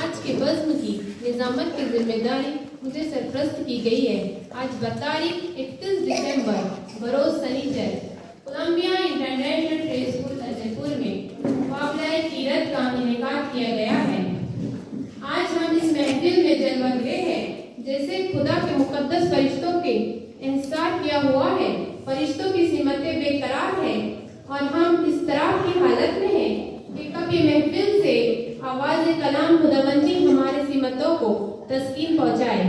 आज के बज़्म की निज़ामत की जिम्मेदारी मुझे सरपरस्त की गई है। आज तारीख 31 दिसंबर बरोज शनिचर कोलंबिया इंटरनेशनल ट्रेड स्कूल अजयपुर में मुकाबला सीरत का इनेकाद किया गया है। आज हम इस महफिल में जलवा गए हैं जैसे खुदा के मुकद्दस फरिश्तों के इंसार किया हुआ है। फरिश्तों की सीमतें बेकरार है और हम इस तरह की हालत में हैं कि कभी महफिल से आवाज़ कलाम खुदावंदी हमारे सीमतों को तस्कीन पहुंचाए।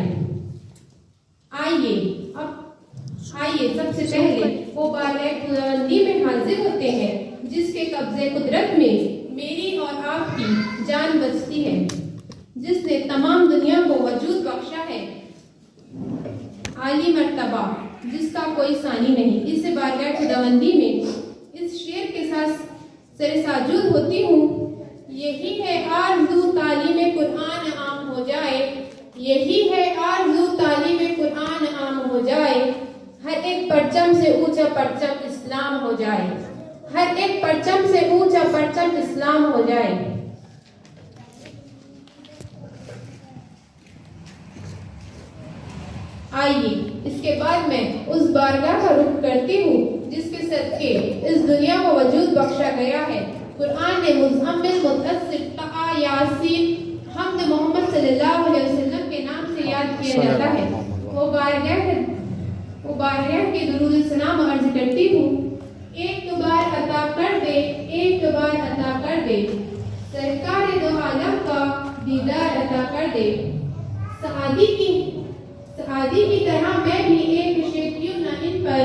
आइए सबसे पहले वो बारगाह खुदावंदी में हाजिर होते हैं जिसके कब्जे कुदरत में मेरी और आपकी जान बचती है, जिसने तमाम दुनिया को वजूद बख्शा है। आली मर्तबा जिसका कोई सानी नहीं। इस बारगाह खुदावंदी में इस शेर के साथ सरेसाजूद होती हूँ। यही है आरज़ू तालीम कुरान आम हो जाए, यही है आरज़ू तालीम कुरान आम हो जाए। हर एक परचम से ऊंचा परचम इस्लाम हो जाए, हर एक परचम से ऊंचा परचम इस्लाम हो जाए। आइए इसके बाद मैं उस बारगाह का रुख करती हूँ जिसके सदके इस दुनिया को वजूद बख्शा गया है। कुरान ने मुज़म्मिल मुद्दस्सिर तहा यासीन हमद मोहम्मद सल्लल्लाहु अलैहि वसल्लम के नाम से याद किया जाता है। वो बारगाह के दुरूद सलाम अर्ज करती हूँ। एक बार अता कर दे, एक बार अता कर दे, सरकार दो आलम का दीदार अता कर दे। सआदी की तरह मैं भी एक शेर क्यों न इन पर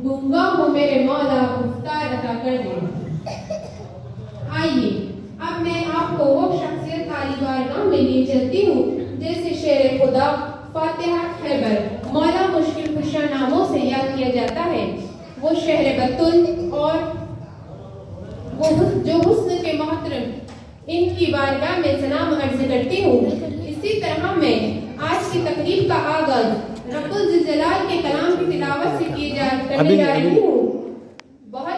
गूंगा हूँ मेरे मौला गुफ्तार अता कर दे। आइए अब मैं आपको वो शख्सियत आली बारगाह में लिए चलती हूँ जैसे शेर खुदा फातिहा खैबर मौला मुश्किल खुशा नामों से याद किया जाता है। वो शहर बतुल और वो जो हुस्न के मोहतरम इनकी बारगाह में सलाम अर्ज करती हूँ। इसी तरह मैं आज की तकरीब का आगाज रब्बुल जलाल के कलाम की तिलावत से करने जा रही हूँ। बहुत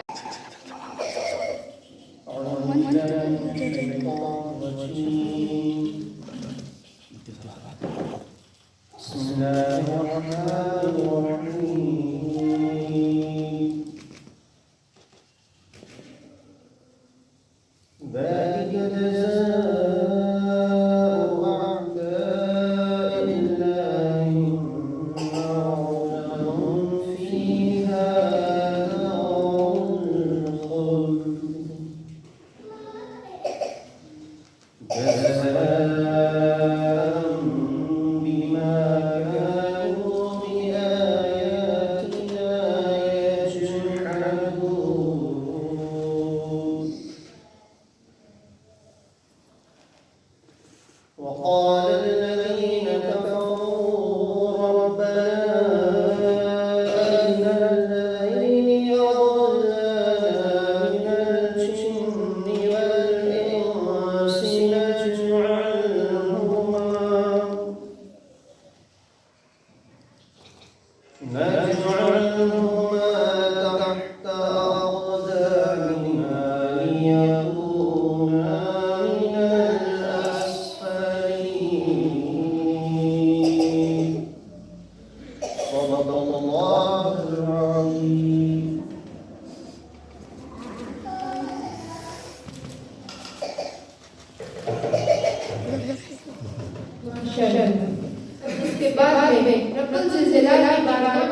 इसके बाद में रब्बुल जलाल की बारगाह में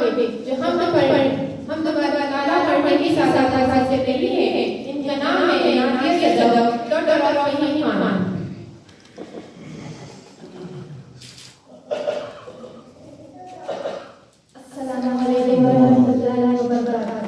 जो हम पढ़ने की साथ से नहीं है, इनका नाम है नादिया डॉक्टर और ईमान। अस्सलामु अलैकुम व रहमतुल्लाहि व बरकातहू।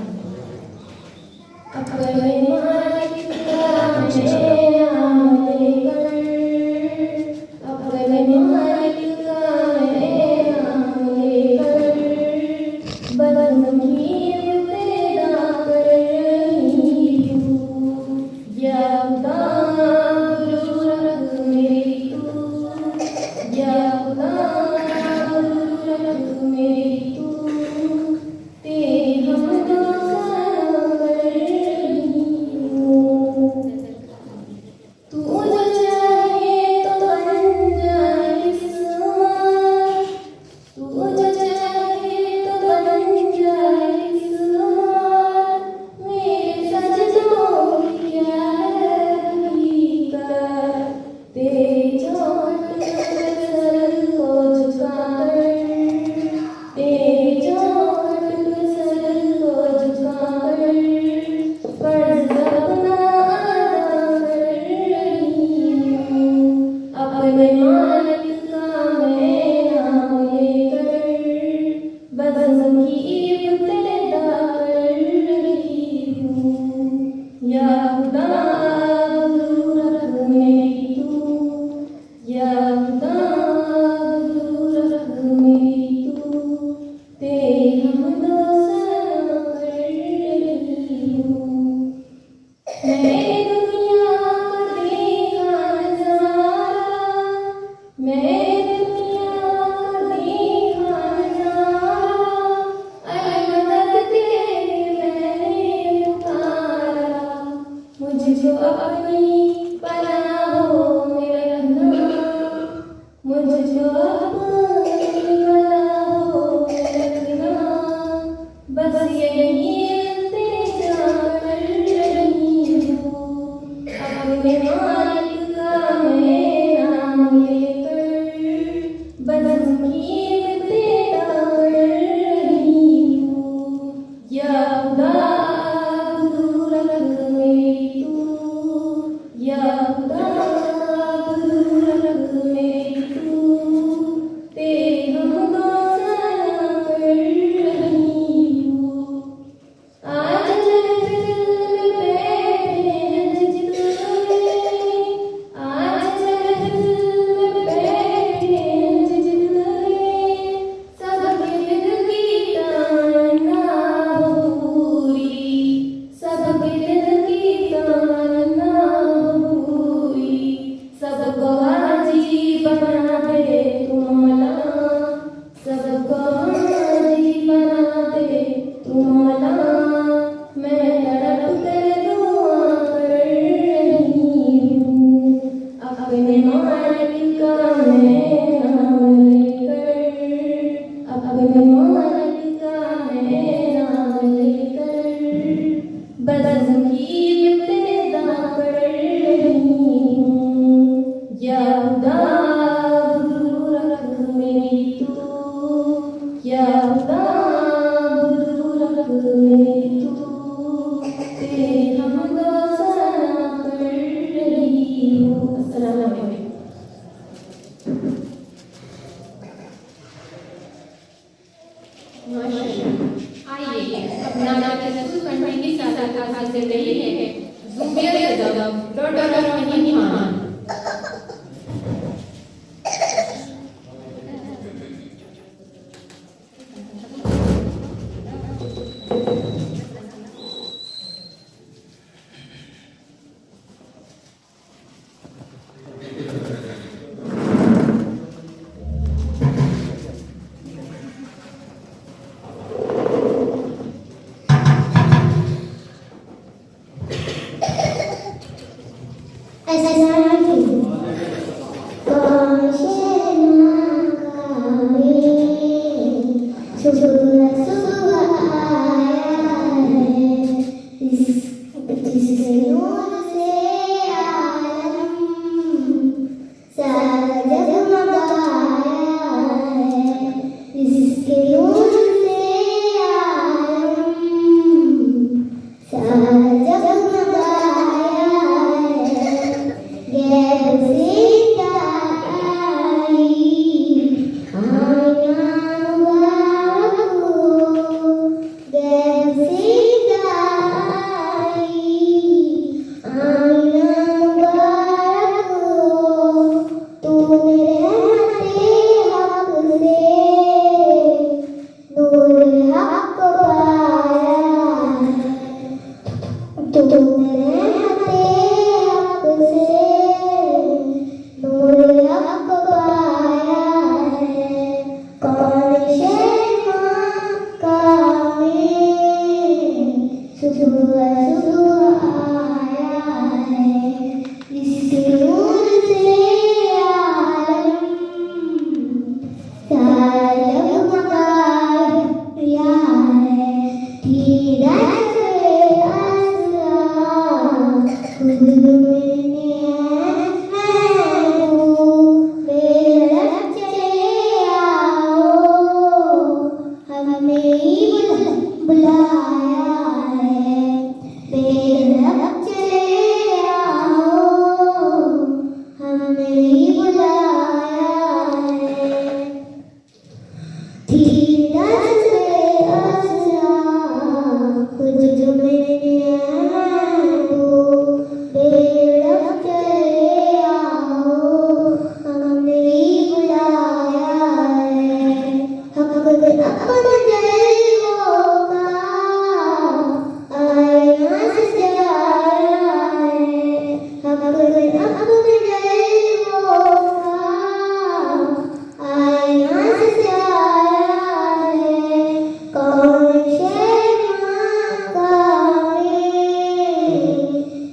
Could you do it?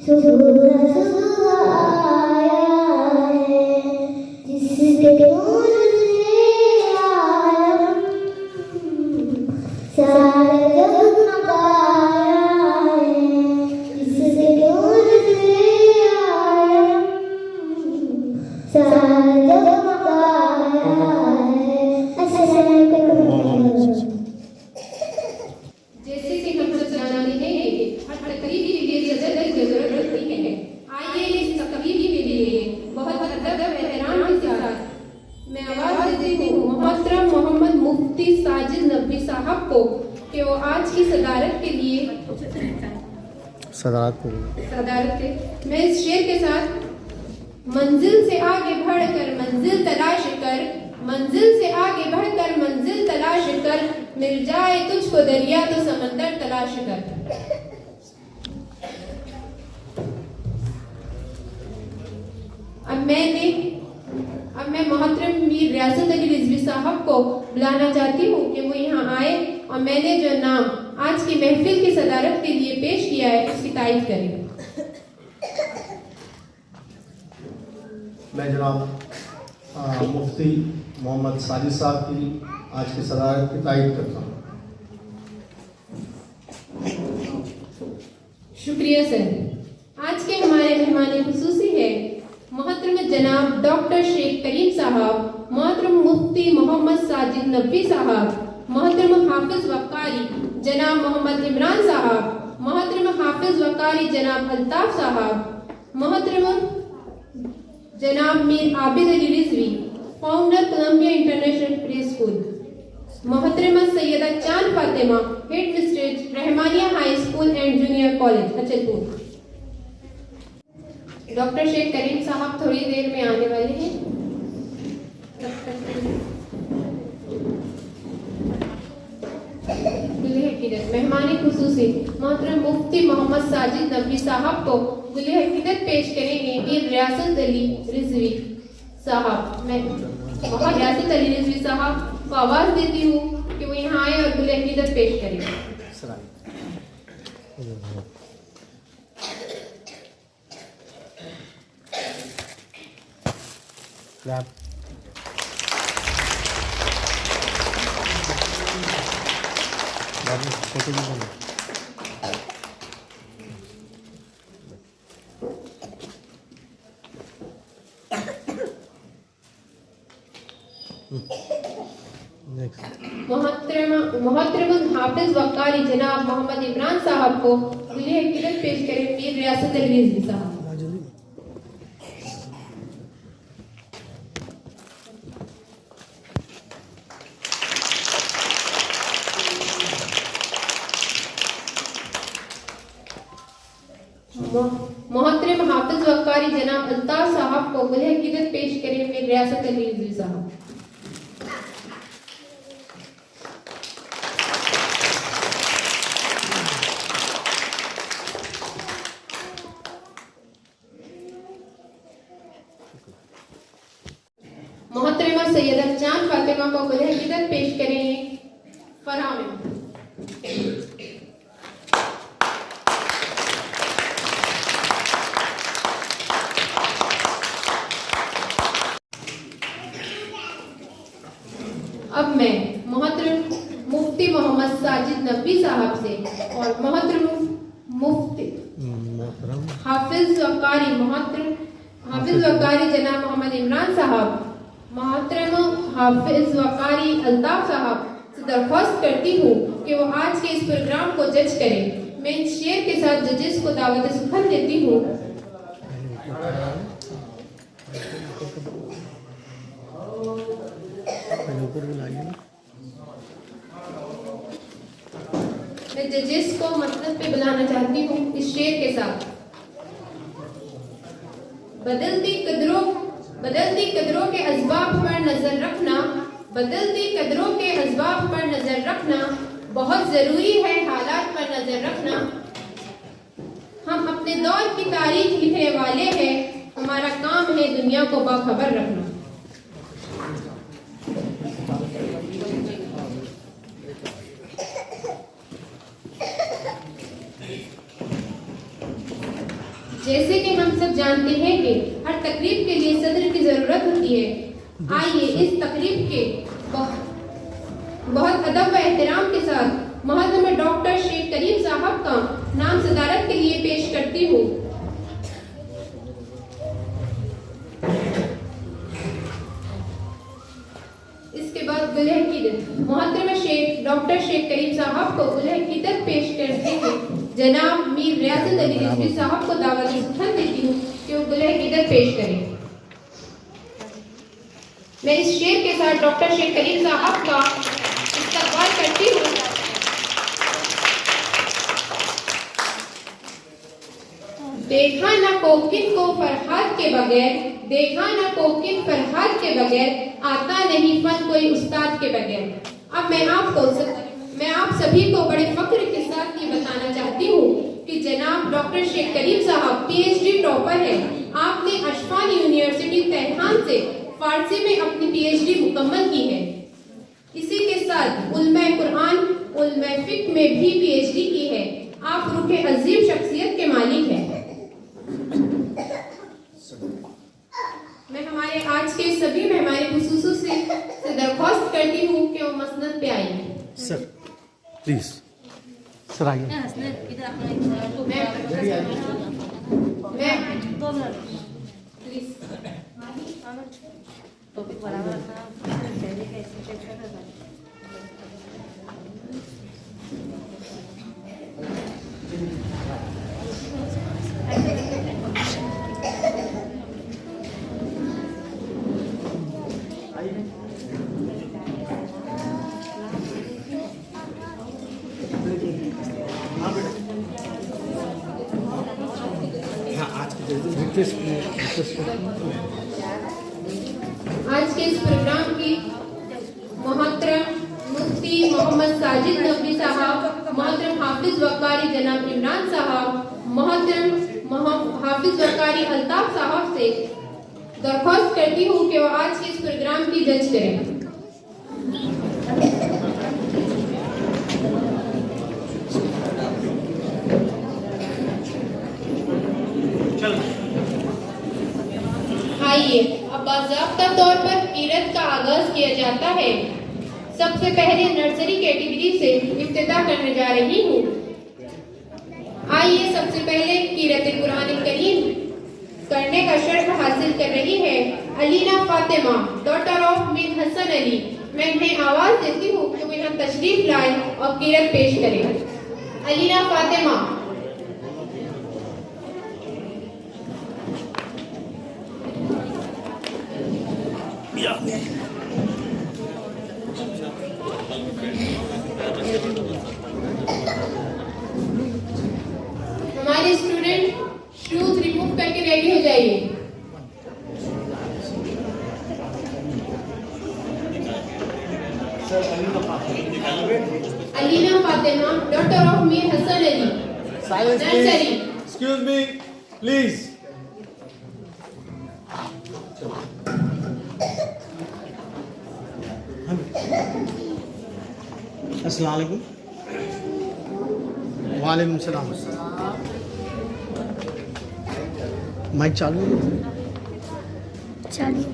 सुबह सुबह आया है जिसके नूर से आलम सारा जगमगाया है, जिसके नूर से आलम सारा जगमगाया है। अस्सलाम वालेकुम। जैसे कि हम सब जानते हैं कि हर तकरीब के लिए सदर की जरूरत होती है। आइए इस तकरीब के लिए बहुत अदब एहतराम के साथ मैं आवाज देती हूँ मोहतरम मोहम्मद मुफ्ती साजिद नकवी साहब को कि वो आज की सदारत के लिए सदारत के मैं इस शेर के साथ मंजिल से आगे बढ़कर मंजिल तलाश कर, मंजिल से आगे बढ़कर मंजिल तलाश कर, मिल जाए तुझको दरिया तो समंदर तलाश कर। अब मैं मोहतरम मीर रियासत अली रिजवी साहब को बुलाना चाहती हूँ कि वो यहाँ आए और मैंने जो नाम आज की महफिल की सदारत के लिए पेश किया है उसकी तारीफ करें। मैं जनाब मुफ्ती मोहम्मद साजिद साहब की आज की सदारत की तारीफ करता हूँ। शुक्रिया सर। आज के हमारे मेहमान खुसूसी है मोहतरम जनाब डॉक्टर शेख करीम साहब, मोहतरम मुफ्ती मोहम्मद साजिद नकवी साहब, मोहतरम हाफिज वकारी जनाब मोहम्मद इमरान साहब, मोहतरम हाफिज वकारी जनाब अल्ताफ साहब, मोहतरम जनाब Mir Abid Ali Rizvi founder Columbia international preschool, मोहतरमा Syeda Chand Fatima headmistress Rahmania high school and junior college Achalpur. Doctor Sheikh Karim साहब थोड़ी देर में आने वाले हैं। मेहमान खुसूसी मोहतरम मुफ्ती मोहम्मद साजिद नकवी साहब को गुले हकीकत पेश करेंगे मीर रियासत अली रिजवी साहब। मैं मोहम्मद रियासत अली रिजवी साहब को आवाज देती हूँ कि वो यहाँ आए और गुले हकीकत पेश करेंगे। मोहतरम हाफिज वकारी जनाब मोहम्मद इमरान साहब को गुले हकीकत पेश करें मीर रियासत अली रिजवी साहब। मोहतरम हाफिज वकारी जनाब अल्ताफ साहब को गुले हकीकत पेश करें मीर रियासत अली रिजवी साहब। मोहतरमा सैयदा चांद फातिमा को गुले हकीकत पेश करेंगे फरहान। अब मैं मोहतरम मुफ्ती मोहम्मद साजिद नकवी साहब से और मोहतरम मुफ्ती हाफिज वकारी जनाब मोहम्मद इमरान साहब, मोहतरम हाफिज वकारी अल्ताफ साहब से दरख्वास्त करती हूँ कि वो आज के इस प्रोग्राम को जज करें। मैं इस शेर के साथ जजेस को दावत सुखन देती हूँ। मैं जजेस को मसनद पे बुलाना चाहती हूँ इस शेर के साथ। बदलती कदरों के असबाब पर नजर रखना, बदलती कदरों के असबाब पर नजर रखना बहुत जरूरी है, हालात पर नजर रखना। हम अपने दौर की तारीख लिखने वाले हैं, हमारा काम है दुनिया को बाखबर रखना। जैसे कि हम सब जानते हैं कि हर तकरीब के लिए सदर की जरूरत होती है। आइए इस तकरीब के बहुत अदब व एहतराम के साथ मोहतरम डॉक्टर शेख करीम साहब का नाम सदारत के लिए पेश करती हूँ। इसके बाद दुल्हे की मोहतरम डॉक्टर शेख करीम साहब को दुल्हे की तरफ पेश करते हैं। जनाब मीर रियासत अली रिजवी साहब को दावत सुखन देती हूँ कि वो दुल्हे की तरफ पेश करें। मैं इस शेर के साथ डॉक्टर शेख करीम साहब का इस्तकबाल करती हूँ। देखा न कोकिन को फरहाद के बगैर, देखा न कोकिन फरहाद के बगैर, आता नहीं फन कोई उस्ताद के बगैर। अब मैं आप सभी को बड़े फख्र के साथ ये बताना चाहती हूँ कि जनाब डॉक्टर शेख करीम साहब PhD टॉपर हैं। आपने अशफाक यूनिवर्सिटी तेहरान से फारसी में अपनी PhD मुकम्मल की है। इसी के साथ उल्मा कुरान, उल्मा फिक्र में भी PhD की है। आप रूह अजीम शख्सियत के मालिक हैं। मैं हमारे आज के सभी मेहमान खुसूसी से दरख्वास्त करती हूँ कि वो मसनद पे आइए। सर प्लीज सर आइए। प्लीज टॉपिक बराबर रखना, पहले का इसमें छोटा था। आज के इस प्रोग्राम की मोहतरम मुफ्ती मोहम्मद साजिद नकवी साहब, मोहतरम हाफिज वकारी जनाब इमरान साहब, मोहतरम हाफिज वकारी अल्ताफ साहब से दरख्वास्त करती हूँ कि वो आज के इस प्रोग्राम की जज करें। आइए अब बाज़ाब्ता तौर पर कीरत का आगाज किया जाता है। सबसे पहले नर्सरी कैटेगरी से इब्तिदा करने जा रही हूँ। आइए सबसे पहले कीरत कुरान करीम करने का शर्फ हासिल कर रही है अलीना फातिमा, डॉटर ऑफ मीर हसन अली। मैं इन्हें आवाज देती हूँ कि वो यहाँ तशरीफ लाए और कीरत पेश करें। अलीना फातिमा। हमारे स्टूडेंट शूज रिमूव करके रेडी हो जाइए। Alina Fatima, daughter of Mir Hasan Ali, nursery. Excuse me please. अस्सलाम वालेकुम। वालेकुम सलाम। माइक चालू है? चलिए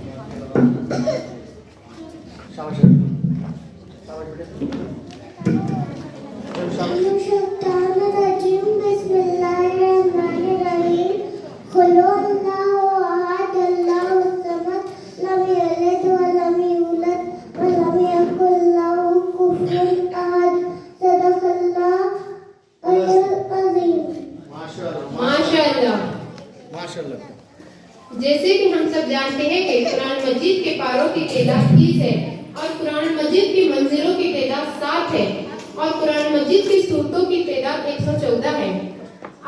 जैसे कि हम सब जानते हैं कि कुरान मजीद के पारों की तादाद 30 है और कुरान मजीद की मंजिलों की तादाद 7 है और कुरान मजीद की सूरतों की तादाद 114 है।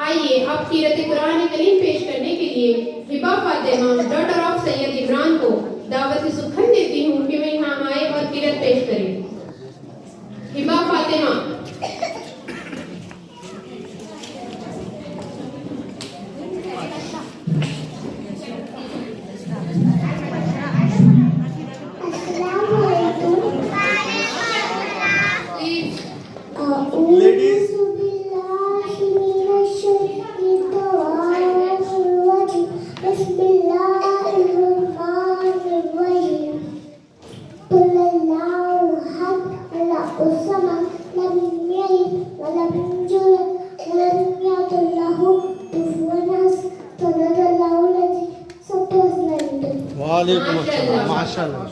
आइए अब कीरत कुरान करीम पेश करने के लिए हिबा फातिमा, डॉटर ऑफ सैयद इमरान को दावत सुखन देती हूँ कि वे यहाँ आए और कीरत पेश करें। हिबा फातिमा। Ladies. सदक़ल्लाहुल अज़ीम। सबको अस्सलाम वालेकुम। वालेकुम अस्सलाम। माशाल्लाह।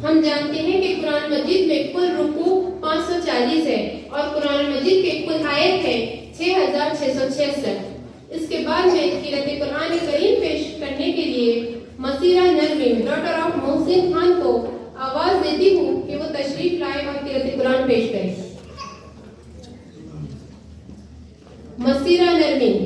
हम जानते हैं कि कुरान मजीद में कुल रुकू 540 है और कुरान मजीद के कुल आयत है 6666। इसके बाद में क़िरात कुरान करीम पेश करने के लिए मसीरा नरमीन डॉटर ऑफ मोहसिन खान को आवाज देती हूँ कि वो तशरीफ लाए और क़िरात कुरान पेश करें। मसीरा नरमीन।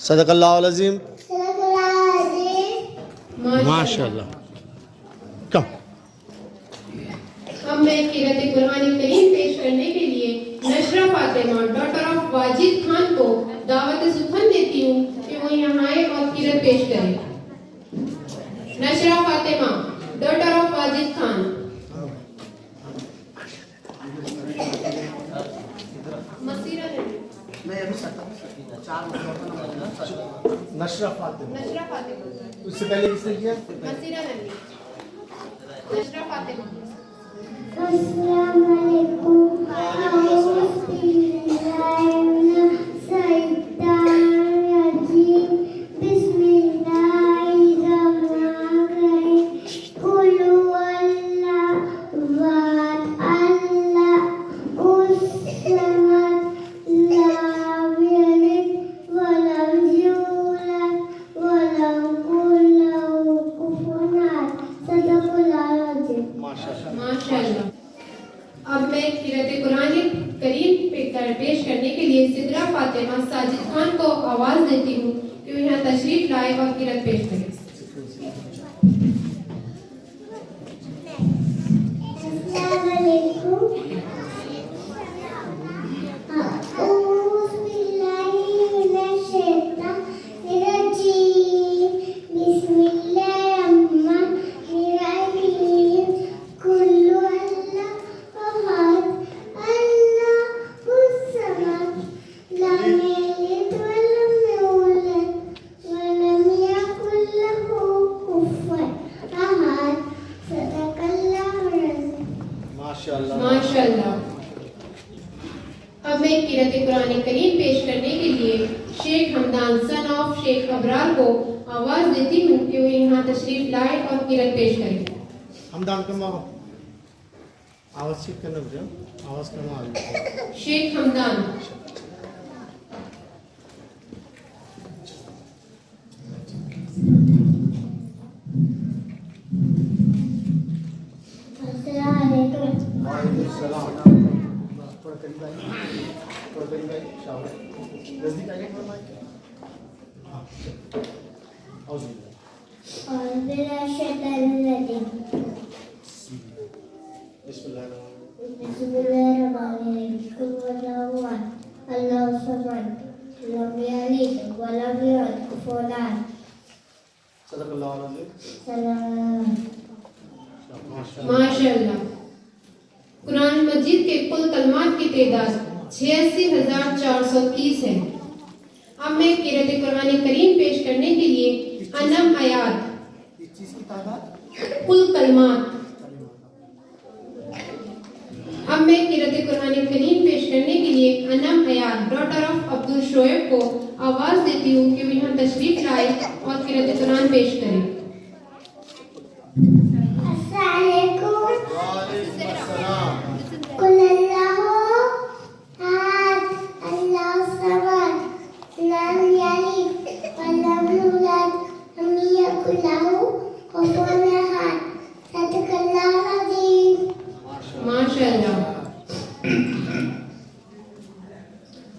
सदक़ल्लाहुल अज़ीम। माशाल्लाह। कम। अब मैं क़िरात कुरान करीम पेश करने के लिए नशरा फातिमा डॉटर ऑफ वाजिद खान को दावत सुखन देती हूँ कि वो यहाँ आए और क़िरात पेश करें। नशरा फातिमा डॉटर ऑफ वाजिद खान। मसीरा नशरा फातिमा। नशरा फातिमा। उससे पहले किसने किया? मसीरा नबी। नशरा फातिमा। अस्सलाम वालेकुम। औज़ु बिल्लाहि मिनश शैतानिर रजीम। बिस्मिल्लाहिर रहमानिर रहीम। कुल हुवल्लाहु अहद अल्लाहुस समद लम यलिद वलम यूलद वलम यकुल लहू कुफुवन अहद। सदक़ल्लाहुल अज़ीम। माशाल्लाह। अब मैं क़िरात कुरान करीम पेश करने के लिए सिदरा फातिमा साजिद खान को आवाज देती हूँ कि वो यहाँ तशरीफ लाए और क़िरात पेश करें। अस्सलाम वालेकुम। औज़ु बिल्लाहि मिनश शैतानिर रजीम। बिस्मिल्लाहिर रहमानिर रहीम। कुल हुवल्लाहु अहद अल्लाहुस समद लम यलिद वलम यूलद वलम यकुल लहू कुफुवन अहद। सदक़ल्लाहुल अज़ीम। माशाल्लाह। अब मैं क़िरात कुरान करीम पेश करने के लिए शेख हमदान सन ऑफ शेख अबरार को आवाज देती हूँ कि वो यहाँ तशरीफ लाए और क़िरात पेश करें। हमदान कम आवाज़ ठीक करना भैया। आवाज़ कम आ रही है। शेख हमदान। अस्सलाम वालेकुम। वालेकुम सलाम। थोड़ा करीब आइए। थोड़ा करीब आइए। शाबाश। नज़दीक आइए थोड़ा माइक। हाँ। औज़ु बिल्लाह। और बिलाश शैतानिर रजीम। बिस्मिल्लाहिर्रहमानिर्रहीम। बिस्मिल्लाहिर्रहमानिर्रहीम। कुल हुवल्लाहु अहद अल्लाहुस समद लम यलिद वलम यूलद कुफुवन अहद। सदक़ल्लाहुल अज़ीम। सलाम। माशाल्लाह। कुरान मजीद के कुल कलमात की तादाद 86,430 है। अब मैं क़िरात कुरान करीम पेश करने के लिए अनम आयात इस चीज़ की तादाद कुल कलमात। अब मैं क़िरात कुरान करीम पेश करने के लिए अनम आयात डॉटर ऑफ अब्दुल शोएब को आवाज देती हूँ कि वो यहाँ तशरीफ लाए और क़िरात कुरान पेश करें। अस्सलाम वालेकुम। वालेकुम अस्सलाम। कुल हुवल्लाहु अहद अल्लाहुस समद लम यलिद वलम यूलद वलम यकुल लहू कुफुवन अहद। सदक़ल्लाहुल अज़ीम। माशाल्लाह।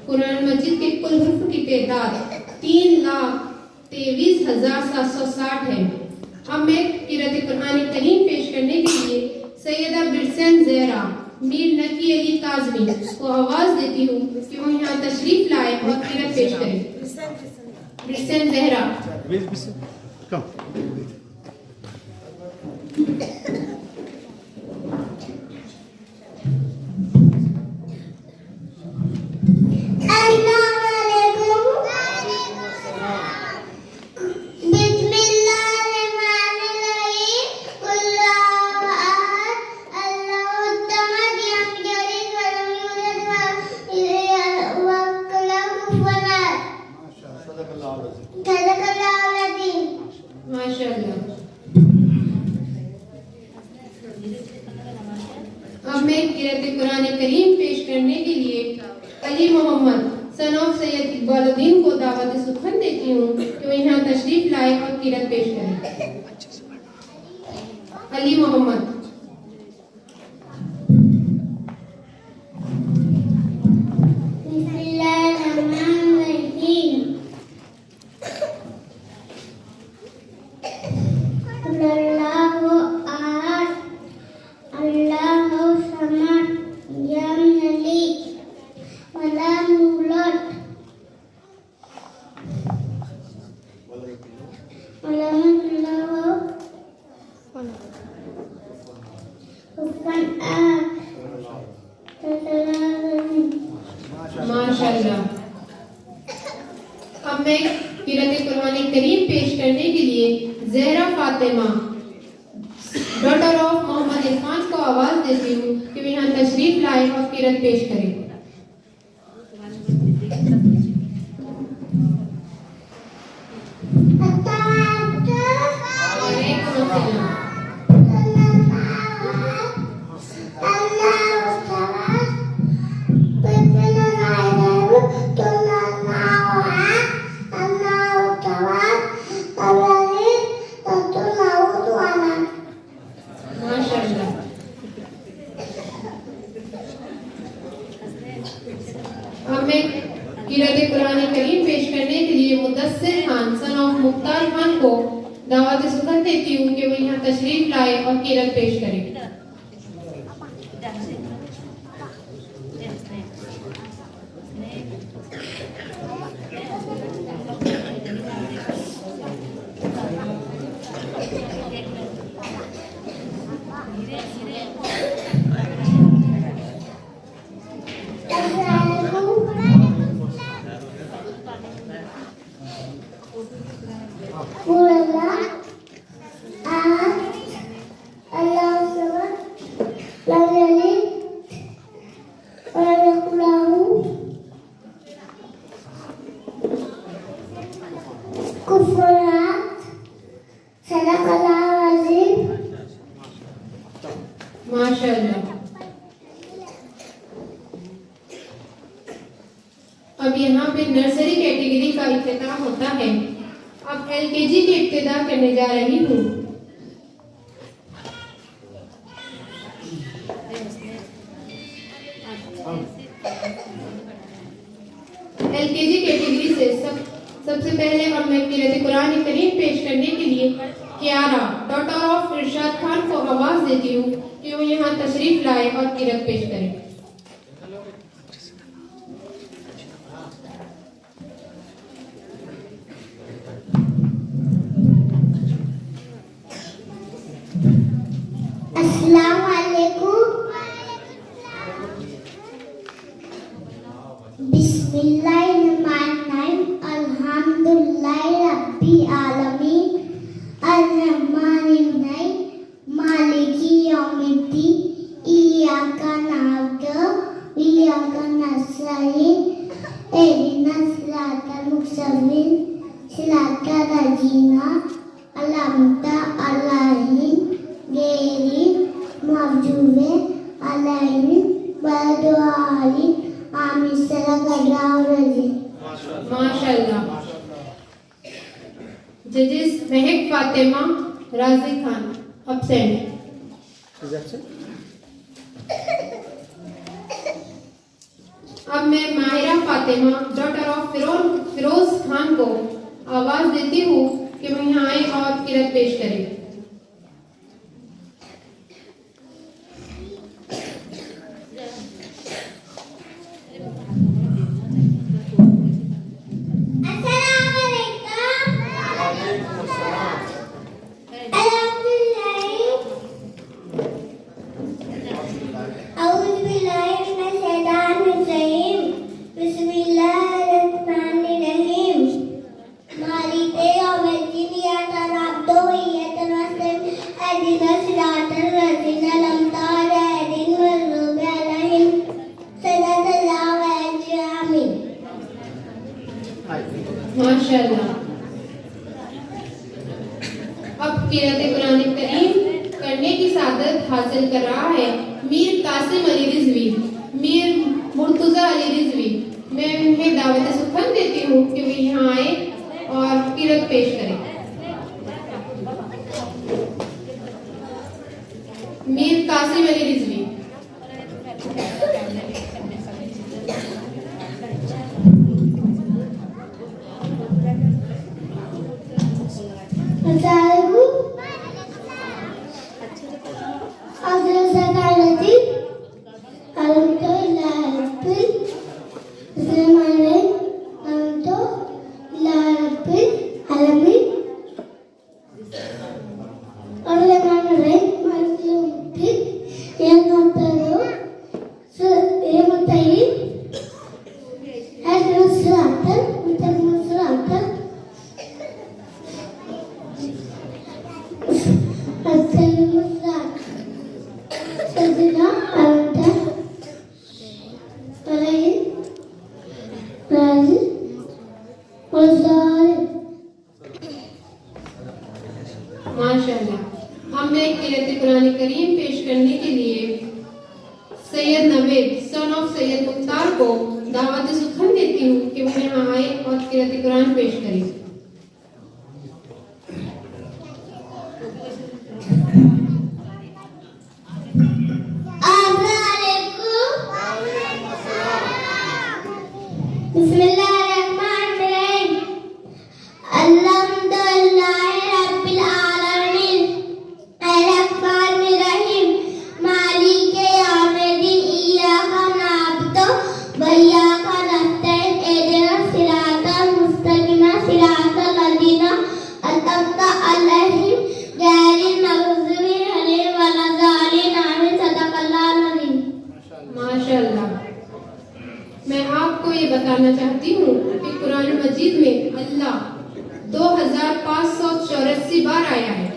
कुरान मजीद के कुल हुर्फ की तादाद 3,23,760 है। अब मैं क़िरात कुरान करीम पेश करने के लिए सैयदा बिरसन ज़हरा मीर नकी अली काज़मी को आवाज देती हूँ कि वो यहाँ तशरीफ लाए और क़िरात पेश करें। बिरसन ज़हरा। कम। करीम पेश करने के लिए अली मोहम्मद सन ऑफ सैयद इकबालुद्दीन को दावत सुखन देती हूँ कि वो यहाँ तशरीफ लाए और किरत पेश करें। अली मोहम्मद। माशाअल्लाह। अब मैं किरत कुरान करीम पेश करने के लिए ज़हरा फातिमा डॉटर ऑफ मोहम्मद इरफान को आवाज देती हूँ कि वे यहाँ तशरीफ लाए और किरत पेश करें। अब मैं किरत कुरान करीम पेश करने के लिए मुदस्सिर खान सन ऑफ मुख्तार खान को दावत सुखन देती हूँ कि वो यहाँ तशरीफ लाए और किरत पेश करें। माशाअल्लाह। अब यहाँ पे नर्सरी कैटेगरी का इफ्तिताह होता है। अब एलकेजी की इब्तिदा करने जा रही हूँ। एलकेजी कैटेगरी से सबसे पहले अब मैं किरत कुरान करीम पेश करने के लिए कियारा डॉटर ऑफ इरशाद खान को आवाज देती हूँ कि वो यहाँ तशरीफ लाए और किरत पेश करें। अस्सलाम वालेकुम। बिस्मिल्लाहिर्रहमानिर्रहीम। अल्हम्दुलिल्लाहि रब्बिल आलमीन। अर्रहमानिर्रहीम। मालिकी यौमिद्दीन। इय्याका नअबुदु व इय्याका नस्तईन। इहदिनस सिरातल मुस्तक़ीम। सिरातल लज़ीना अनअमता अलैहिम गैरिल मग़ज़ूबि अलैहिम वलद्दालिन। आमीन। सल्लल्लाहु माशाअल्लाह। जजेस महक फातिमा राजी खान एब्सेंट। अब मैं माहिरा फातिमा डॉटर ऑफ फिरोज खान को आवाज देती हूँ कि वो यहाँ आए और किरत पेश करें। माशाअल्लाह। अब किरत कुरान करीम करने की सादत हासिल कर रहा है मीर कासिम अली रिजवी। माशाअल्लाह। हम मैं किरत कुरान करीम पेश करने के लिए सैयद नवेद सन ऑफ सैयद मुख्तार को दावत सुखन देती हूँ कि वो यहाँ आए और किरत कुरान पेश करें। मैं आपको ये बताना चाहती हूँ कि कुरान मजीद में अल्लाह 2584 बार आया है।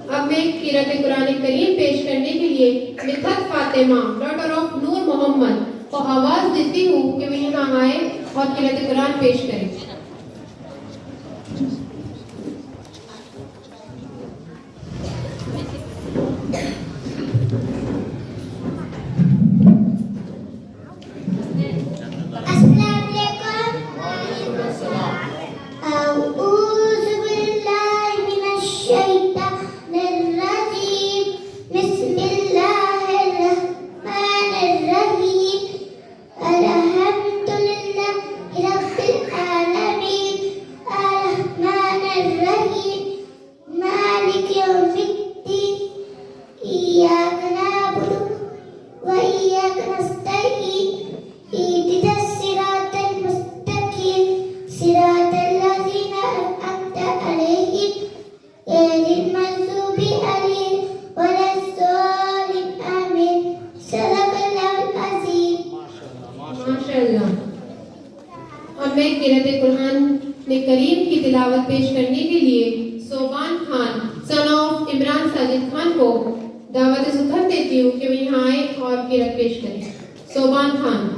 अब मैं किरत कुरान करीम पेश करने के लिए मिथत फातिमा डॉटर ऑफ नूर मोहम्मद को आवाज देती हूँ कि वे यहाँ आए और किरत कुरान पेश करें। मैं किरत कुरान करीम की तिलावत पेश करने के लिए सोबान खान सन ऑफ इमरान साजिद खान को दावत सुखन देती हूँ कि वे यहाँ आए और किरत पेश करें। सोबान खान।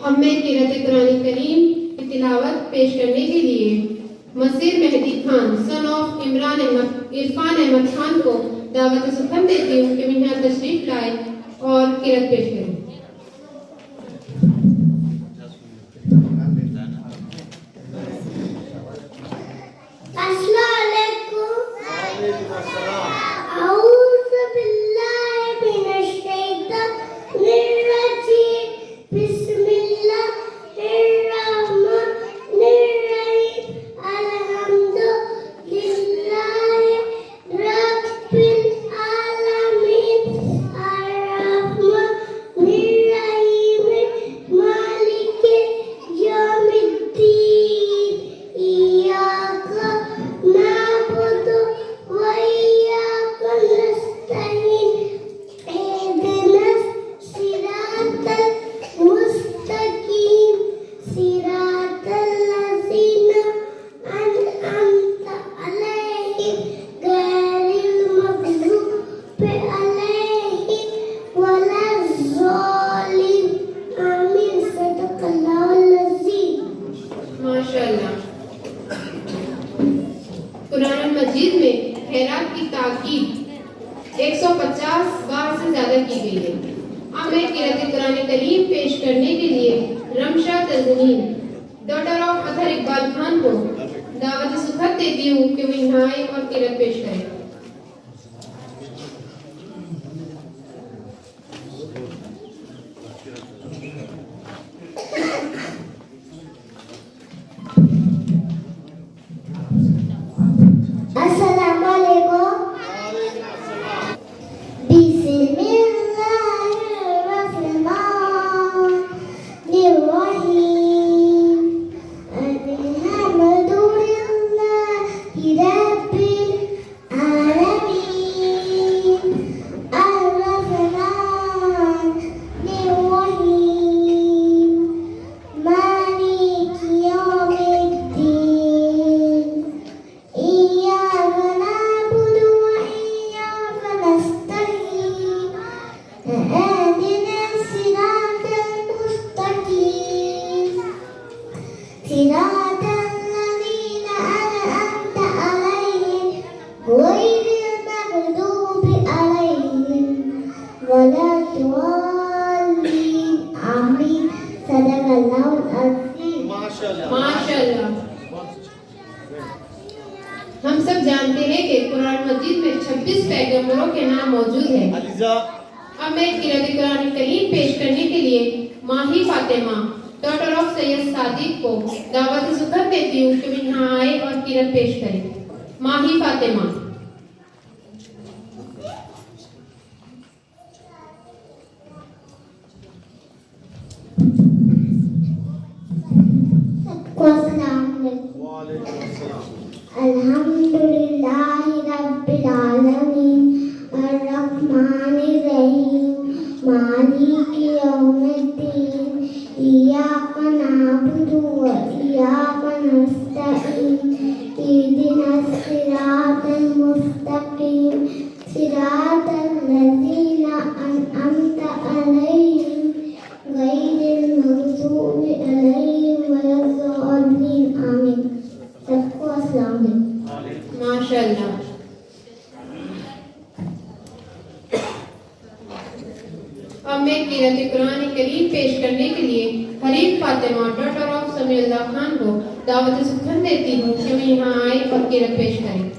अब मैं किरत कुरान करीम की तिलावत पेश करने के लिए मसीर मेहदी खान सन ऑफ इरफान अहमद खान को दावत सुखन देती हूँ कि वे यहाँ तशरीफ लाए और किरत पेश करें। कुरान मजीद में खैरात की ताकीद 150 बार से ज्यादा की गई है। अब मैं किरात कुरान करीम पेश करने के लिए रमशा तज़नीन डॉटर ऑफ अतहर इकबाल खान को दावत सुखद देती हूँ कि वो यहाँ आए और किरात पेश करें। हम सब जानते हैं कि कुरान मजीद में 26 पैगंबरों के नाम मौजूद हैं। अब मैं किरात कुरान करीम पेश करने के लिए माही फातिमा डॉटर ऑफ सैयद सादिक को दावत सुखद देती हूँ कि वो यहाँ आए और किरात पेश करें। माही फातिमा। अल्हम्दुलिल्लाहि रब्बिल आलमीन अर्रहमानिर रहीम मालिकि यौमिद्दीन इय्याका नअबुदु व इय्याका नस्तईन इहदिनस सिरातल मुस्तकीम सिरातल लज़ीना अनअमता अलैहिम गैरिल मग़ज़ूबि अलैहिम वलद्दॉलीन आमीन। सबको अस्सलाम वालेकुम। माशाअल्लाह। अब मैं किरात कुरान करीम पेश करने के लिए हरीफ फातिमा डॉटर ऑफ समीउल्लाह खान को दावत सुखद देती हूँ कि वो यहाँ आए और किरात पेश करें।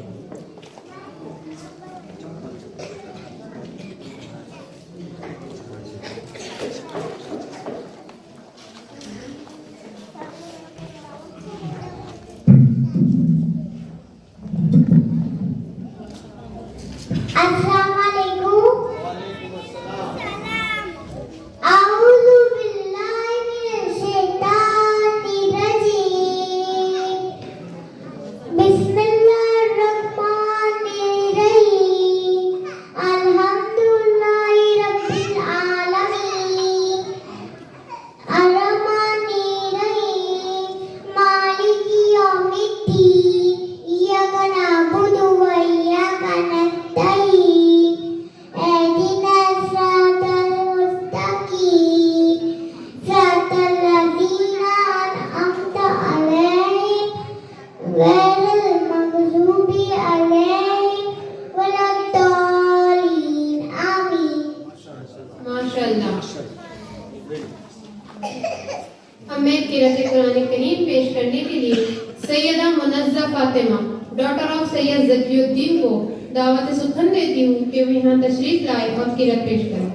अब मैं किरात कुरान करीम पेश करने के लिए सैयदा मुनज़्ज़ा फातिमा डॉटर ऑफ सैयद ज़कीउद्दीन को दावत सुखद देती हूँ कि वो यहाँ तशरीफ लाए और किरात पेश करें।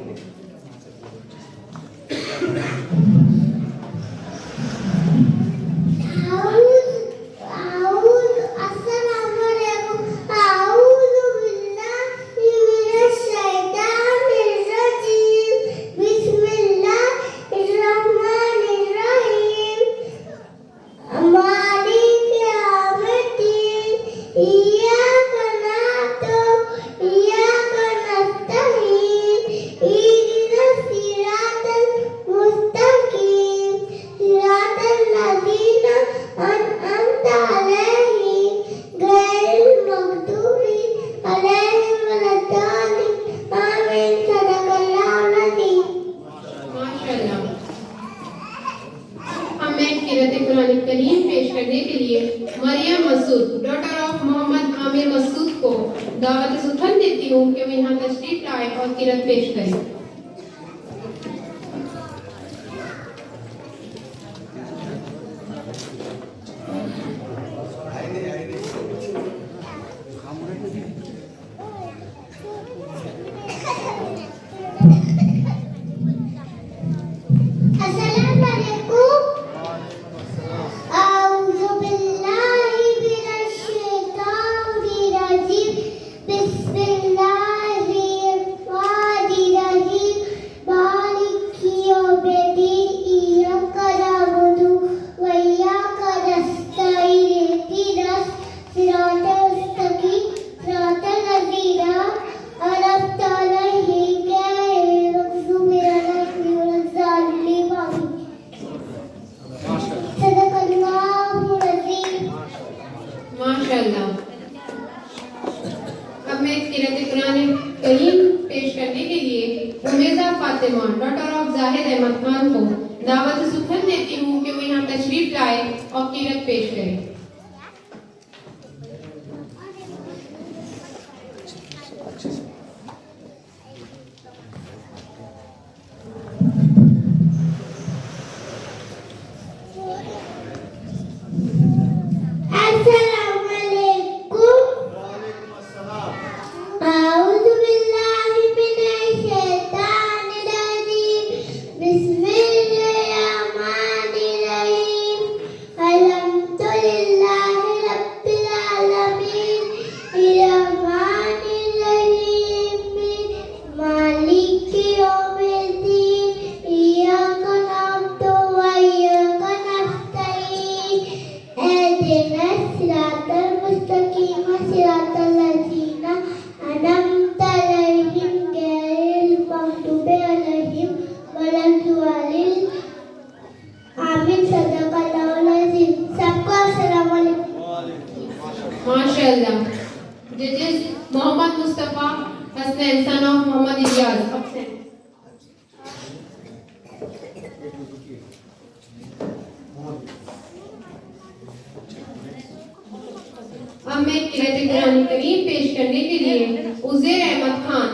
करीम पेश करने के लिए मरियम मसूद डॉटर ऑफ मोहम्मद आमिर मसूद को दावत सुखद देती हूँ कि वो यहाँ तशरीफ लाए और किरात पेश करें। करीम पेश करने के लिए उमेदा फातिमा डॉटर ऑफ जाहिद अहमद खान को दावत सुखन देती हूँ कि वो यहाँ तशरीफ लाए और कीरत पेश करें। माशाअल्लाह। जजेस Mohammad Mustafa Hasan son of Mohammad Ijaz absent। अब मैं किरत कुरान करीम पेश करने के लिए उज़ैर अहमद खान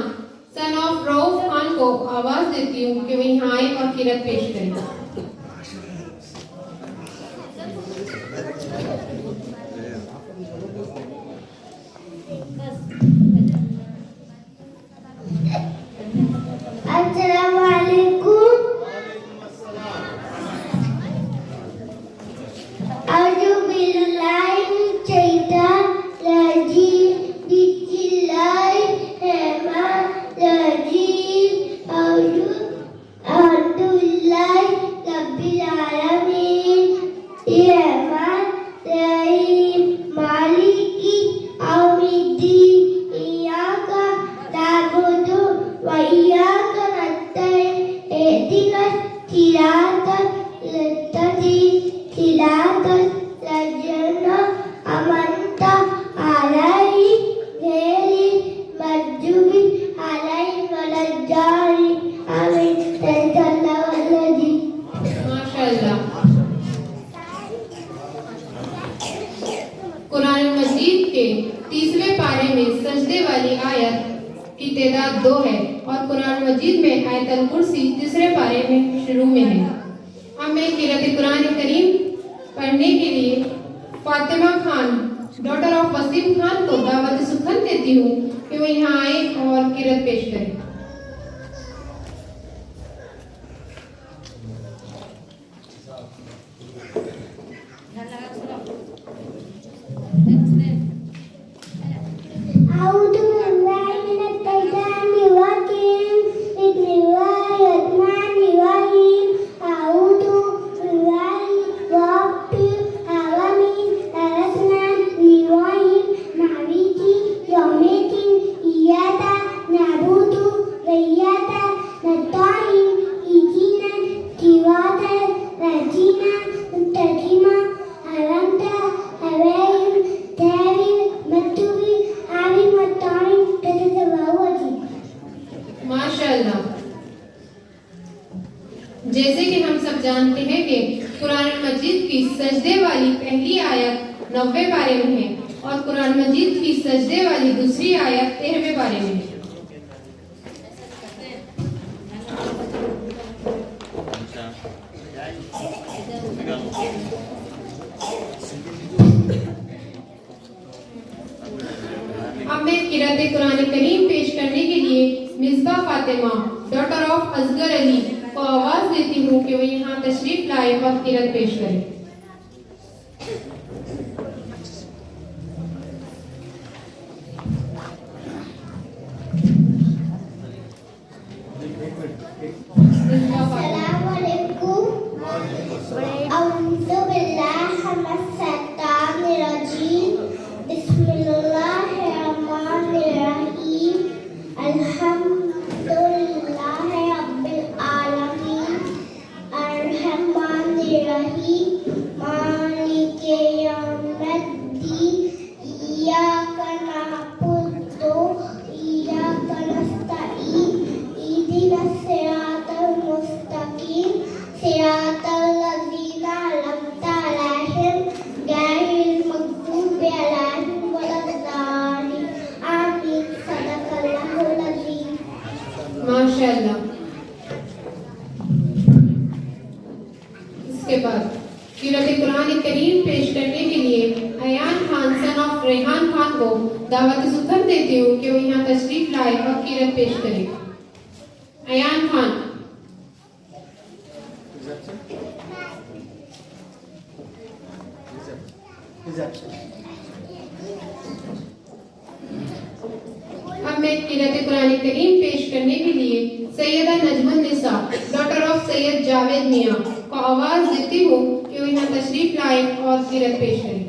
सन ऑफ रऊफ खान को आवाज देती हूँ कि वो यहाँ आए और किरत पेश करें। कुरान मजीद के 30वें पारे में सजदे वाली आयत की तादाद 2 है और कुरान मजीद में आयतुल कुर्सी तीसरे पारे में शुरू में है। अब मैं किरत कुरान करीम पढ़ने के लिए फातिमा खान डॉटर ऑफ वसीम खान को दावत सुखन देती हूँ कि वो यहाँ आए और किरत पेश करें। जैसे कि हम सब जानते हैं कि कुरान मजीद की सजदे वाली पहली आयत 90वें पारे में है और कुरान मजीद की सजदे वाली दूसरी आयत 13वें पारे में है। अब मैं किरात कुरान करीम पेश करने के लिए मिसबा फातिमा डॉटर ऑफ असगर अली को आवाज देती हूँ कि वो यहाँ तशरीफ लाए और किरत पेश करें। Bismillahirrahmanirrahim. माशाअल्लाह। इसके बाद क़िरात कुरान करीम पेश करने के लिए अयान खान सन ऑफ रेहान खान को दावत सुखम देती हूँ कि वो यहाँ तशरीफ लाए और क़िरात पेश करें। अयान खान। अब मैं क़िरात कुरान करीम पेश करने के लिए सैयदा नजमुन निसा डॉटर ऑफ सैयद जावेद मियाँ को आवाज देती हूँ कि वो यहाँ तशरीफ लाए और क़िरात पेश करें।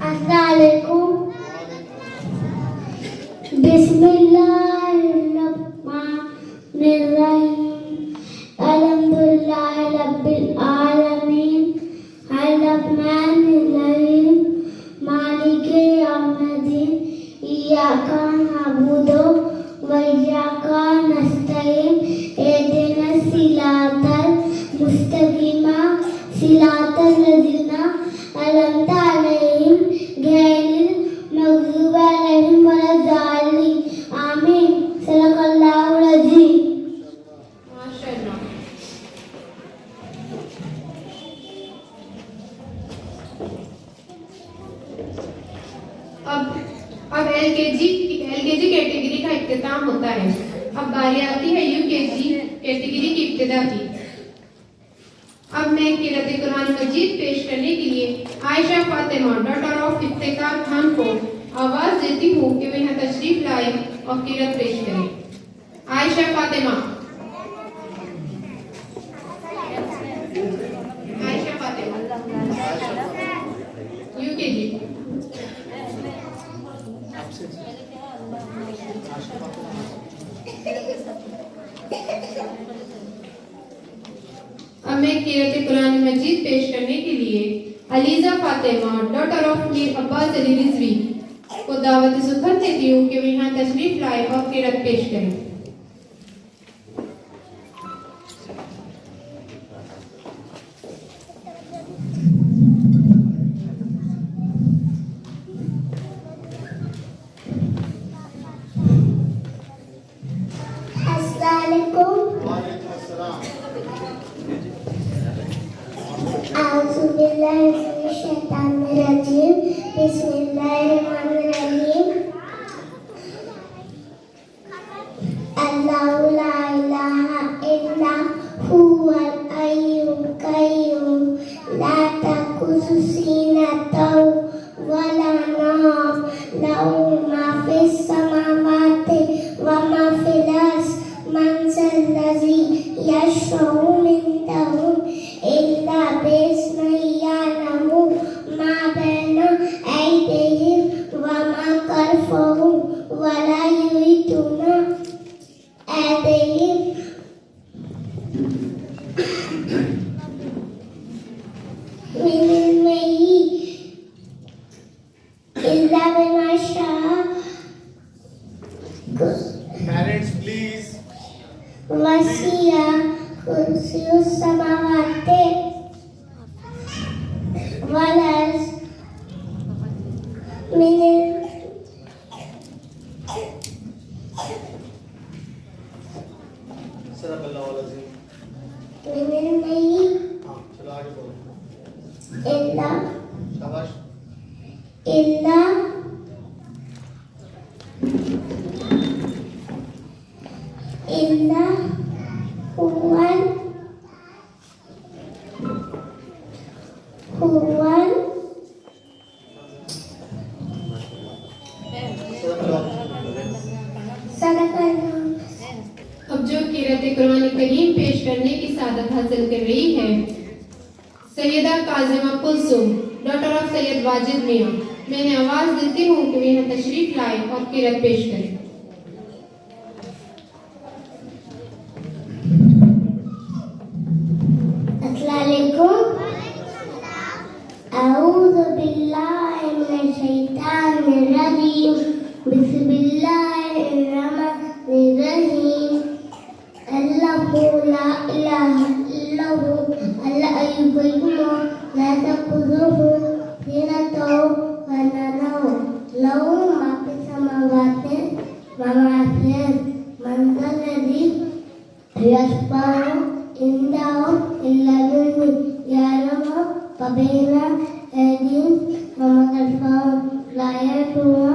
Assalamualaikum. Bismillahirrahmanirrahim. Alhamdulillahi Rabbil Alamin. Ar-Rahmanir-Rahim. Maliki Yawmiddin. Iyyaka na'budu wa iyyaka nasta'in. Ihdinas siratal mustaqim. Siratal ladzina an'amta 'alaihim ghayril maghdubi 'alaihim waladdallin. Amin. Sadaqallahul azim. माशाअल्लाह। अब एलकेजी कैटेगरी का इख्तिताम होता है। अब बारी आती है यूकेजी कैटेगरी की इब्तिदा की। अब मैं क़िरात कुरान मजीद पेश करने के लिए आयशा फातिमा डॉटर ऑफ इफ्तिकार खान को आवाज देती हूँ कि वे यहाँ तशरीफ लाए और क़िरात पेश करें। आयशा फातिमा। आयशा फातिमा यूकेजी। अब मैं क़िरात कुरान मजीद पेश करने के लिए ELISA Fatima daughter of Mir Abbas Ali Rizvi को दावत सुखम देती हूँ कि वे यहाँ तशरीफ लाए और क़िरात पेश करें। Assalamualaikum. A'udzubillahi minasyaitonirrajim. Bismillahirrahmanirrahim. Allahu la ilaha illa huwal hayyul qayyum. La ta'khudhuhu sinatun wa la nawm. Lahu ma fis samawati wa ma fil ardi. Man zallazi yashfa'u indahu illa bi'iznihi. Ya'lamu ma bayna aydihim wa ma khalfahum wa la yuhituna bihim min ilmihi illa bima sha'a. Parents, please. Wasiya kursiyus samawati wal ardi min सदक़ल्लाहुल Azeem. ilmihi हाँ, चलो आगे बोलो। illa शाबाश। illa illa huwal सदक़ल्लाह। अब जो क़िरात कुरान करीम पेश करने की सादत हासिल कर रही है सैयदा काज़िमा कुलसुम डॉटर ऑफ सैयद वाजिद मियाँ, मैंने आवाज देती हूँ कि वे यहाँ तशरीफ लाए और क़िरात पेश करें। अस्सलामुअलैकुम। अऊज़ु बिल्लाहि मिनश शैतानिर रजीम। बिस्मिल्लाहिर्रहमानिर्रहीम अल्लाहु ला इलाहा इल्लहु अल-हय्युल क़य्यूम ला तअख़ुज़ुहु सिनतुन व ला नौम लहू मा फ़िस समावाति व मा फ़िल अर्ज़ मन ज़ल्लज़ी यशफ़अउ इंदहु इल्ला बिइज़्निहि यअलमु मा बैना अयदीहिम व मा खल्फ़हum ला यहूतूना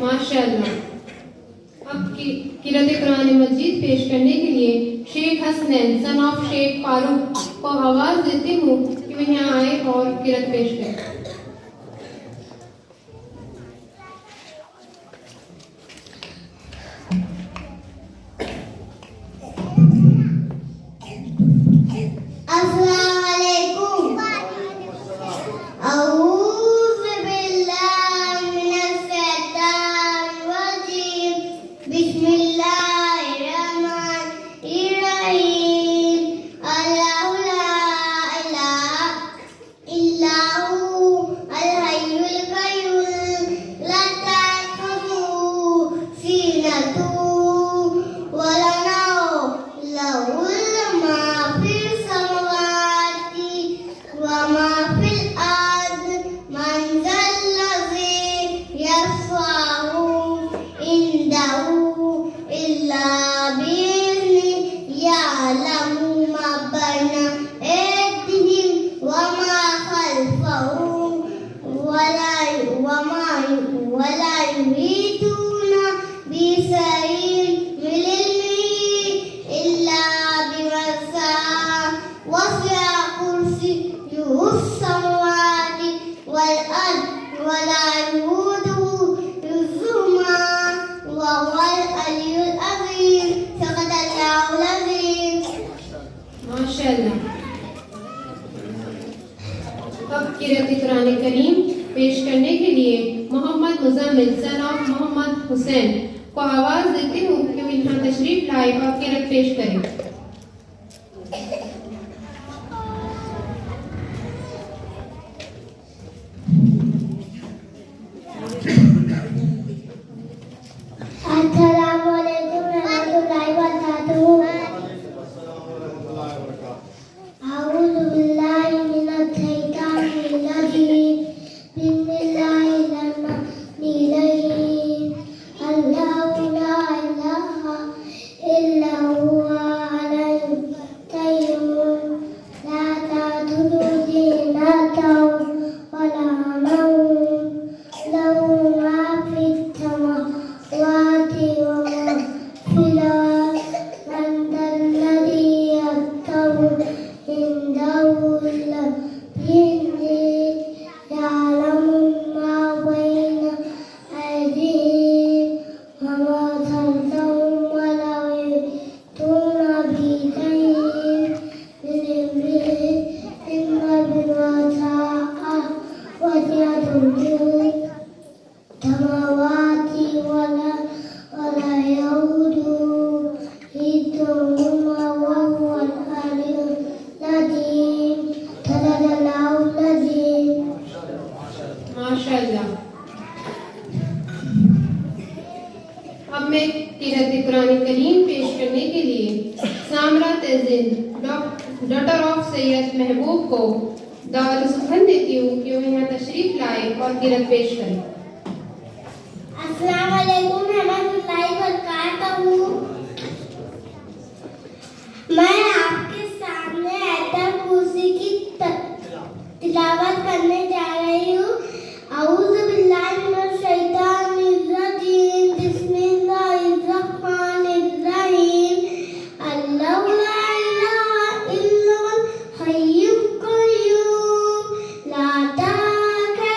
माशाअल्लाह। अब किरत कुरान मजीद पेश करने के लिए शेख हसनैन सन ऑफ शेख फारूक को आवाज देती हूँ कि वह यहाँ आए और किरत पेश करें। अब किरत कुरान करीम पेश करने के लिए मोहम्मद मुज़म्मिल सन ऑफ मोहम्मद हुसैन को आवाज देती हूँ कि वो यहाँ तशरीफ लाए और किरत पेश करें। अब मैं किरत कुरान करीम पेश करने के लिए सामरा तज़ीन डॉटर ऑफ सैयद महबूब को दावत सुखन देती हूँ कि वो यहाँ तशरीफ लाए और किरत पेश करें। अस्सलाम वालेकुम रहमतुल्लाहि व बरकातहू। मैं आपके सामने आयतुल कुर्सी की तिलावत करने जा रही हूँ। औज़ु बिल्लाहि मिनश शैतानिर रजीम बिस्मिल्लाहिर्रहमानिर्रहीम अल्लाहु ला इलाहा इल्लहुल हय्युल क़य्यूम ला ताखुज़ुहु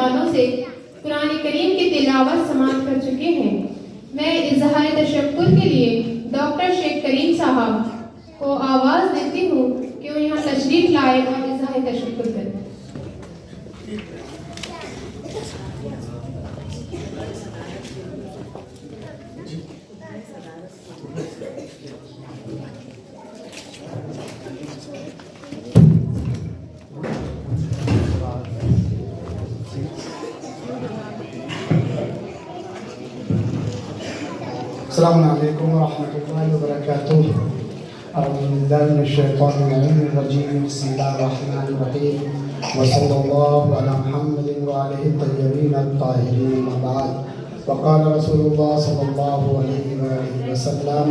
ज़बानों से कुरान करीम की तिलावत समाप्त कर चुके हैं। मैं इज़हार तशक्कुर के लिए डॉक्टर शेख करीम साहब को आवाज़ देती हूँ कि वो यहाँ तशरीफ़ लाए और इज़हार तशक्कुर करें। अस्सलामु अलैकुम व रहमतुल्लाहि व बरकातुहू। अऊज़ु बिल्लाहि मिनश शैतानिर रजीम। बिस्मिल्लाहिर रहमानिर रहीम। व सल्लल्लाहु अला मुहम्मदिन व आलिहि तय्यबीन अत्ताहिरीन। अम्मा बाद। व क़ाल रसूलुल्लाह सल्लल्लाहु अलैहि व आलिहि वसल्लम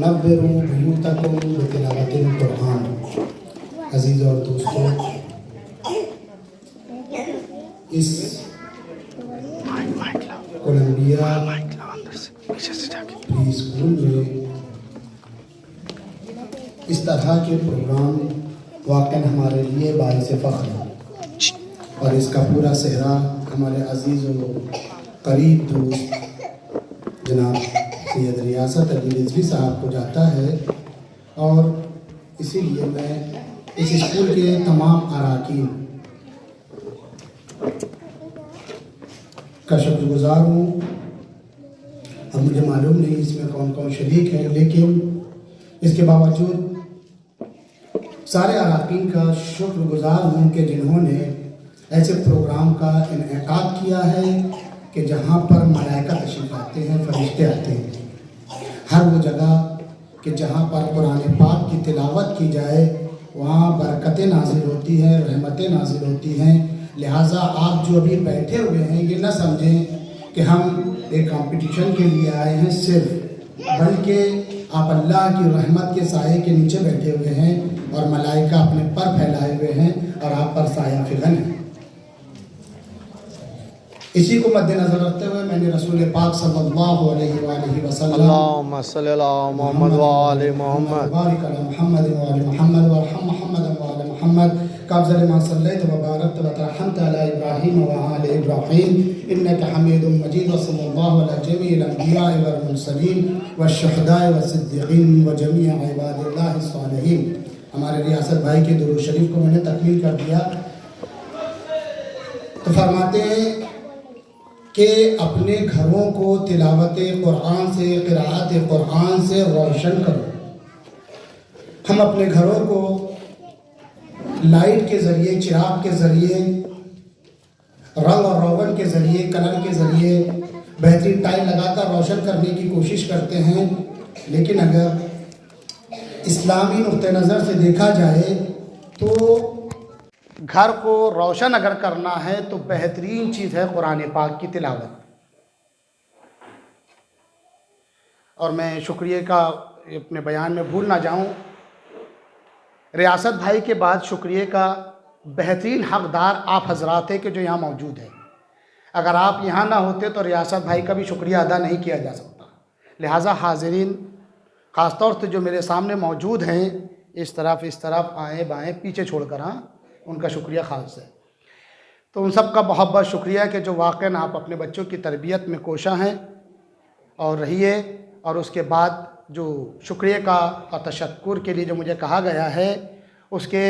नव्विरू बुयूतकुम बितिलावतिल कुरान। अजीज़ और दोस्तों, इस कोलंबिया प्री स्कूल में इस तरह के प्रोग्राम वाकई हमारे लिए बाइस फ़ख्र है और इसका पूरा सेहरा हमारे अजीज़ और करीब दोस्त जनाब सैयद रियासत अली रिजवी साहब को जाता है। और इसीलिए मैं इस स्कूल के तमाम अराकीन का शुक्रगुजार हूँ। अब मुझे मालूम नहीं इसमें कौन कौन शरीक है, लेकिन इसके बावजूद सारे अराकीन का शुक्रगुजार हूँ कि जिन्होंने ऐसे प्रोग्राम का इनेकाद किया है कि जहाँ पर मलाइका तशरीफ़ आते हैं, फरिश्ते आते हैं। हर वो जगह कि जहाँ पर कुरान पाक की तिलावत की जाए वहाँ बरकतें नाजिल होती हैं, रहमतें नाजिल होती हैं। लिहाजा आप जो अभी बैठे हुए हैं ये न समझें कि हम एक कंपटीशन के लिए आए हैं सिर्फ, बल्कि आप अल्लाह की रहमत के साए के नीचे बैठे हुए हैं और मलाइका अपने पर फैलाए हुए हैं और आप पर साया फिगन है। इसी को मद्देनजर रखते हुए मैंने रसूल पाक सल्लल्लाहु अलैहि वसल्लम अल्लाहुम्मा सल्ली अला मुहम्मद व आले मुहम्मद बारिक अला मुहम्मद व आले मुहम्मद व अरहम मुहम्मद व आले मुहम्मद कब्ज़ल मा सल्लैत व बारकत व तरहमत अला इब्राहीम व आले इब्राहीम इन्नका हमीदुम मजीद। व सल्लल्लाहु अला जमीइल अंबिया वल मुरसलीन व शुहदाए व सिद्दीकीन व जमीअ इबादिल्लाहि सालिहीन। हमारे रियासत भाई के दुरूद शरीफ को मैंने तकमील कर दिया तो फरमाते हैं कि अपने घरों को तिलावत कुरान से, क़िराअत कुरान से रोशन करो। हम अपने घरों को लाइट के ज़रिए, चिराग के ज़रिए, रंग और रोगन के ज़रिए, कलर के ज़रिए बेहतरीन टाइल लगाकर रोशन करने की कोशिश करते हैं। लेकिन अगर इस्लामी नुक्ते नज़र से देखा जाए तो घर को रोशन अगर करना है तो बेहतरीन चीज़ है कुरान पाक की तिलावत। और मैं शुक्रिया का अपने बयान में भूल ना जाऊं, रियासत भाई के बाद शुक्रिया का बेहतरीन हकदार आप हजरात हैं कि जो यहाँ मौजूद है। अगर आप यहाँ ना होते तो रियासत भाई का भी शुक्रिया अदा नहीं किया जा सकता। लिहाजा हाज़रीन, ख़ास तौर से जो मेरे सामने मौजूद हैं, इस तरफ आएँ बाएँ पीछे छोड़कर, हाँ, उनका शुक्रिया ख़ास है। तो उन सब का बहुत शुक्रिया कि जो वाक़ई आप अपने बच्चों की तरबियत में कोशा हैं और रहिए। और उसके बाद जो शुक्रिया का और तशक्कुर के लिए जो मुझे कहा गया है उसके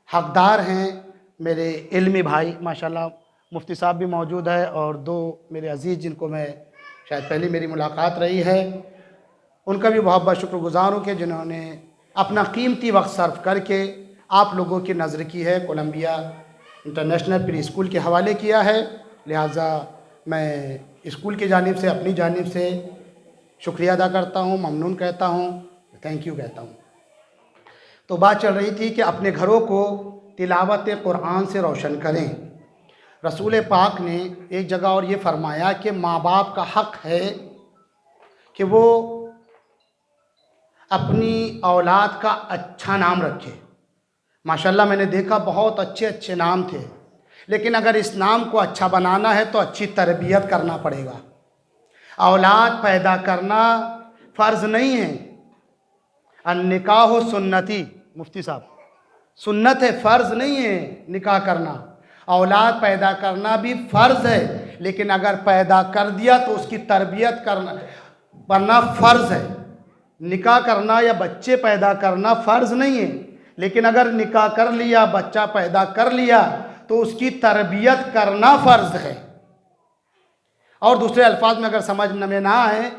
हकदार हैं मेरे इल्मी भाई, माशाल्लाह मुफ्ती साहब भी मौजूद है और दो मेरे अज़ीज़ जिनको मैं शायद पहली मेरी मुलाकात रही है, उनका भी बहुत शुक्रगुज़ार हूँ कि जिन्होंने अपना कीमती वक्त सर्व करके आप लोगों की नज़र की है, कोलंबिया इंटरनेशनल प्री स्कूल के हवाले किया है। लिहाजा मैं स्कूल की जानिब से, अपनी जानिब से शुक्रिया अदा करता हूँ, ममनून कहता हूँ, थैंक यू कहता हूँ। तो बात चल रही थी कि अपने घरों को तिलावत कुरान से रोशन करें। रसूल पाक ने एक जगह और ये फरमाया कि माँ बाप का हक़ है कि वो अपनी औलाद का अच्छा नाम रखे। माशाल्लाह मैंने देखा बहुत अच्छे अच्छे नाम थे, लेकिन अगर इस नाम को अच्छा बनाना है तो अच्छी तरबियत करना पड़ेगा। औलाद पैदा करना फ़र्ज़ नहीं है। अन्निकाह सुन्नती, मुफ्ती साहब, सुन्नत है, फ़र्ज़ नहीं है निकाह करना। औलाद पैदा करना भी फ़र्ज़ है, लेकिन अगर पैदा कर दिया तो उसकी तरबियत करना फ़र्ज़ है। निकाह करना या बच्चे पैदा करना फ़र्ज़ नहीं है, लेकिन अगर निकाह कर लिया, बच्चा पैदा कर लिया, तो उसकी तरबियत करना फ़र्ज़ है। और दूसरे अल्फाज में अगर समझ में ना आए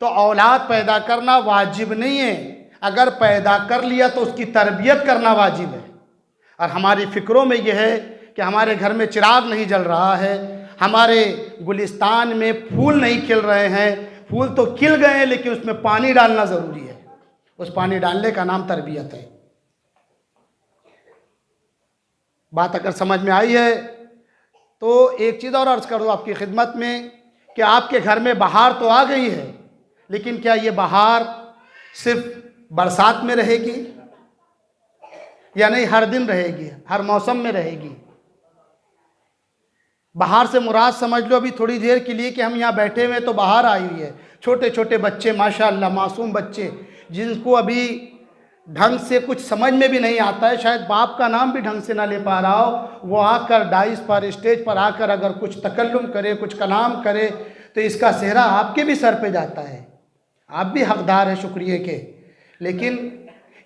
तो औलाद पैदा करना वाजिब नहीं है, अगर पैदा कर लिया तो उसकी तरबियत करना वाजिब है। और हमारी फ़िक्रों में यह है कि हमारे घर में चिराग नहीं जल रहा है, हमारे गुलिस्तान में फूल नहीं खिल रहे हैं, फूल तो खिल गए हैं लेकिन उसमें पानी डालना ज़रूरी है। उस पानी डालने का नाम तरबियत है। बात अगर समझ में आई है तो एक चीज़ और अर्ज़ करूँ आपकी खिदमत में कि आपके घर में बहार तो आ गई है, लेकिन क्या ये बहार सिर्फ बरसात में रहेगी या नहीं, हर दिन रहेगी, हर मौसम में रहेगी? बहार से मुराद समझ लो अभी थोड़ी देर के लिए कि हम यहाँ बैठे हुए तो बहार आई हुई है। छोटे छोटे बच्चे, माशाअल्लाह मासूम बच्चे, जिनको अभी ढंग से कुछ समझ में भी नहीं आता है, शायद बाप का नाम भी ढंग से ना ले पा रहा हो, वो आकर डाइस पर, स्टेज पर आकर अगर कुछ तकल्लुम करे, कुछ कलाम करे, तो इसका सेहरा आपके भी सर पे जाता है। आप भी हकदार हैं शुक्रिया के। लेकिन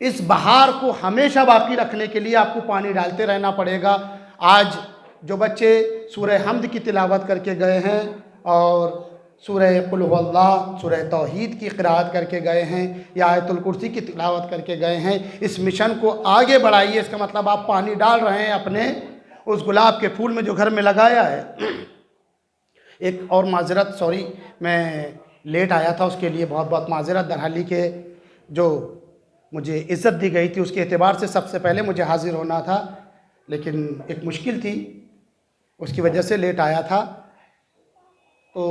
इस बहार को हमेशा बाकी रखने के लिए आपको पानी डालते रहना पड़ेगा। आज जो बच्चे सूरह हम्द की तिलावत करके गए हैं और सूरह कुल हुवल्लाह, सूरह तौहीद की क़िराअत करके गए हैं या आयतुल कुर्सी की तिलावत करके गए हैं, इस मिशन को आगे बढ़ाइए। इसका मतलब आप पानी डाल रहे हैं अपने उस गुलाब के फूल में जो घर में लगाया है। एक और माजरत, सॉरी मैं लेट आया था, उसके लिए बहुत बहुत माजरत। दरहाली के जो मुझे इज़्ज़त दी गई थी उसके एतबार से सबसे पहले मुझे हाज़िर होना था, लेकिन एक मुश्किल थी, उसकी वजह से लेट आया था। तो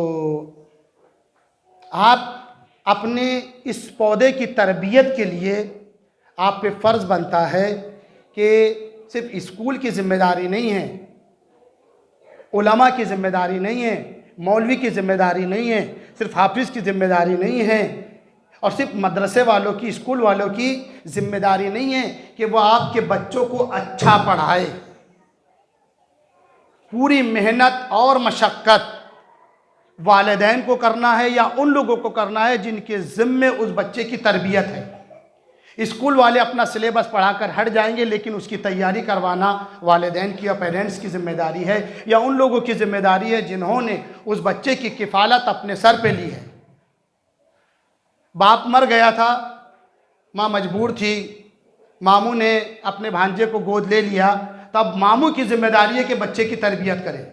आप अपने इस पौधे की तरबियत के लिए आप पे फ़र्ज़ बनता है कि सिर्फ स्कूल की ज़िम्मेदारी नहीं है, उलमा की ज़िम्मेदारी नहीं है, मौलवी की ज़िम्मेदारी नहीं है, सिर्फ हाफिज़ की ज़िम्मेदारी नहीं है, और सिर्फ मदरसे वालों की, स्कूल वालों की ज़िम्मेदारी नहीं है कि वो आपके बच्चों को अच्छा पढ़ाए। पूरी मेहनत और मशक्क़त वालिदैन को करना है या उन लोगों को करना है जिनके ज़िम्मे उस बच्चे की तरबियत है। स्कूल वाले अपना सिलेबस पढ़ाकर हट जाएंगे, लेकिन उसकी तैयारी करवाना वालिदैन की या पेरेंट्स की ज़िम्मेदारी है, या उन लोगों की ज़िम्मेदारी है जिन्होंने उस बच्चे की किफ़ालत अपने सर पे ली है। बाप मर गया था, माँ मजबूर थी, मामू ने अपने भांजे को गोद ले लिया, तब मामू की ज़िम्मेदारी है कि बच्चे की तरबियत करे।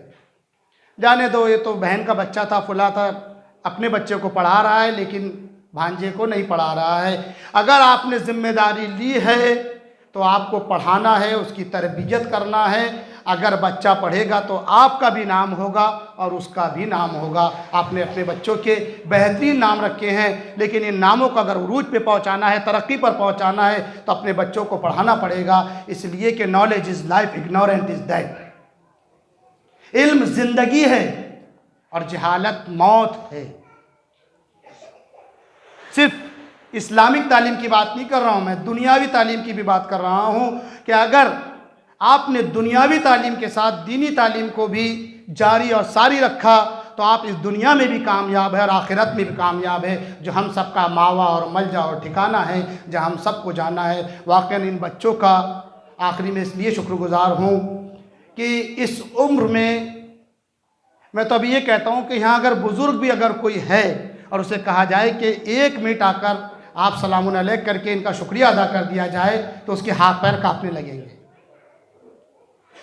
जाने दो, ये तो बहन का बच्चा था, फुला था, अपने बच्चे को पढ़ा रहा है लेकिन भांजे को नहीं पढ़ा रहा है। अगर आपने ज़िम्मेदारी ली है तो आपको पढ़ाना है, उसकी तरबियत करना है। अगर बच्चा पढ़ेगा तो आपका भी नाम होगा और उसका भी नाम होगा। आपने अपने बच्चों के बेहतरीन नाम रखे हैं, लेकिन इन नामों को अगर उरूज पे पहुंचाना है, तरक्की पर पहुंचाना है, तो अपने बच्चों को पढ़ाना पड़ेगा। इसलिए कि knowledge is life, ignorant is death. इल्म ज़िंदगी है और जहालत मौत है। सिर्फ इस्लामिक तालीम की बात नहीं कर रहा हूँ मैं, दुनियावी तालीम की भी बात कर रहा हूँ कि अगर आपने दुनियावी तालीम के साथ दीनी तालीम को भी जारी और सारी रखा तो आप इस दुनिया में भी कामयाब है और आखिरत में भी कामयाब है, जो हम सबका मावा और मलजा और ठिकाना है, जहाँ हम सबको जाना है। वाक़ई इन बच्चों का आखिरी में इसलिए शुक्रगुज़ार हूँ कि इस उम्र में मैं तो अभी ये कहता हूँ कि यहाँ अगर बुज़ुर्ग भी अगर कोई है और उसे कहा जाए कि 1 मिनट आकर आप सलामुन अलैक करके इनका शुक्रिया अदा कर दिया जाए तो उसके हाथ पैर कांपने लगेंगे।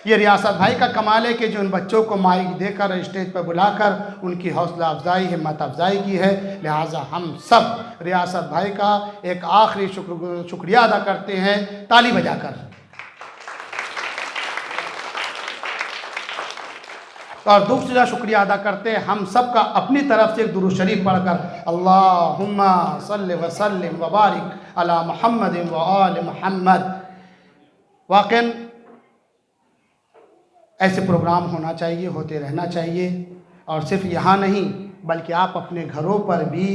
ये रियासत भाई का कमाल है कि जो उन बच्चों को माइक देकर स्टेज पर बुलाकर उनकी हौसला अफजाई, हिम्मत अफजाई की है। लिहाजा हम सब रियासत भाई का एक आखिरी शुक्रिया अदा करते हैं ताली बजाकर। और दूसरा शुक्रिया अदा करते हैं हम सब का अपनी तरफ से एक दुरूद शरीफ पढ़कर, अल्लाहुम्मा सल्लि व सल्लिम व बारिक अला मुहम्मदिन व आलि मुहम्मद। वाक़ई ऐसे प्रोग्राम होना चाहिए, होते रहना चाहिए, और सिर्फ यहाँ नहीं बल्कि आप अपने घरों पर भी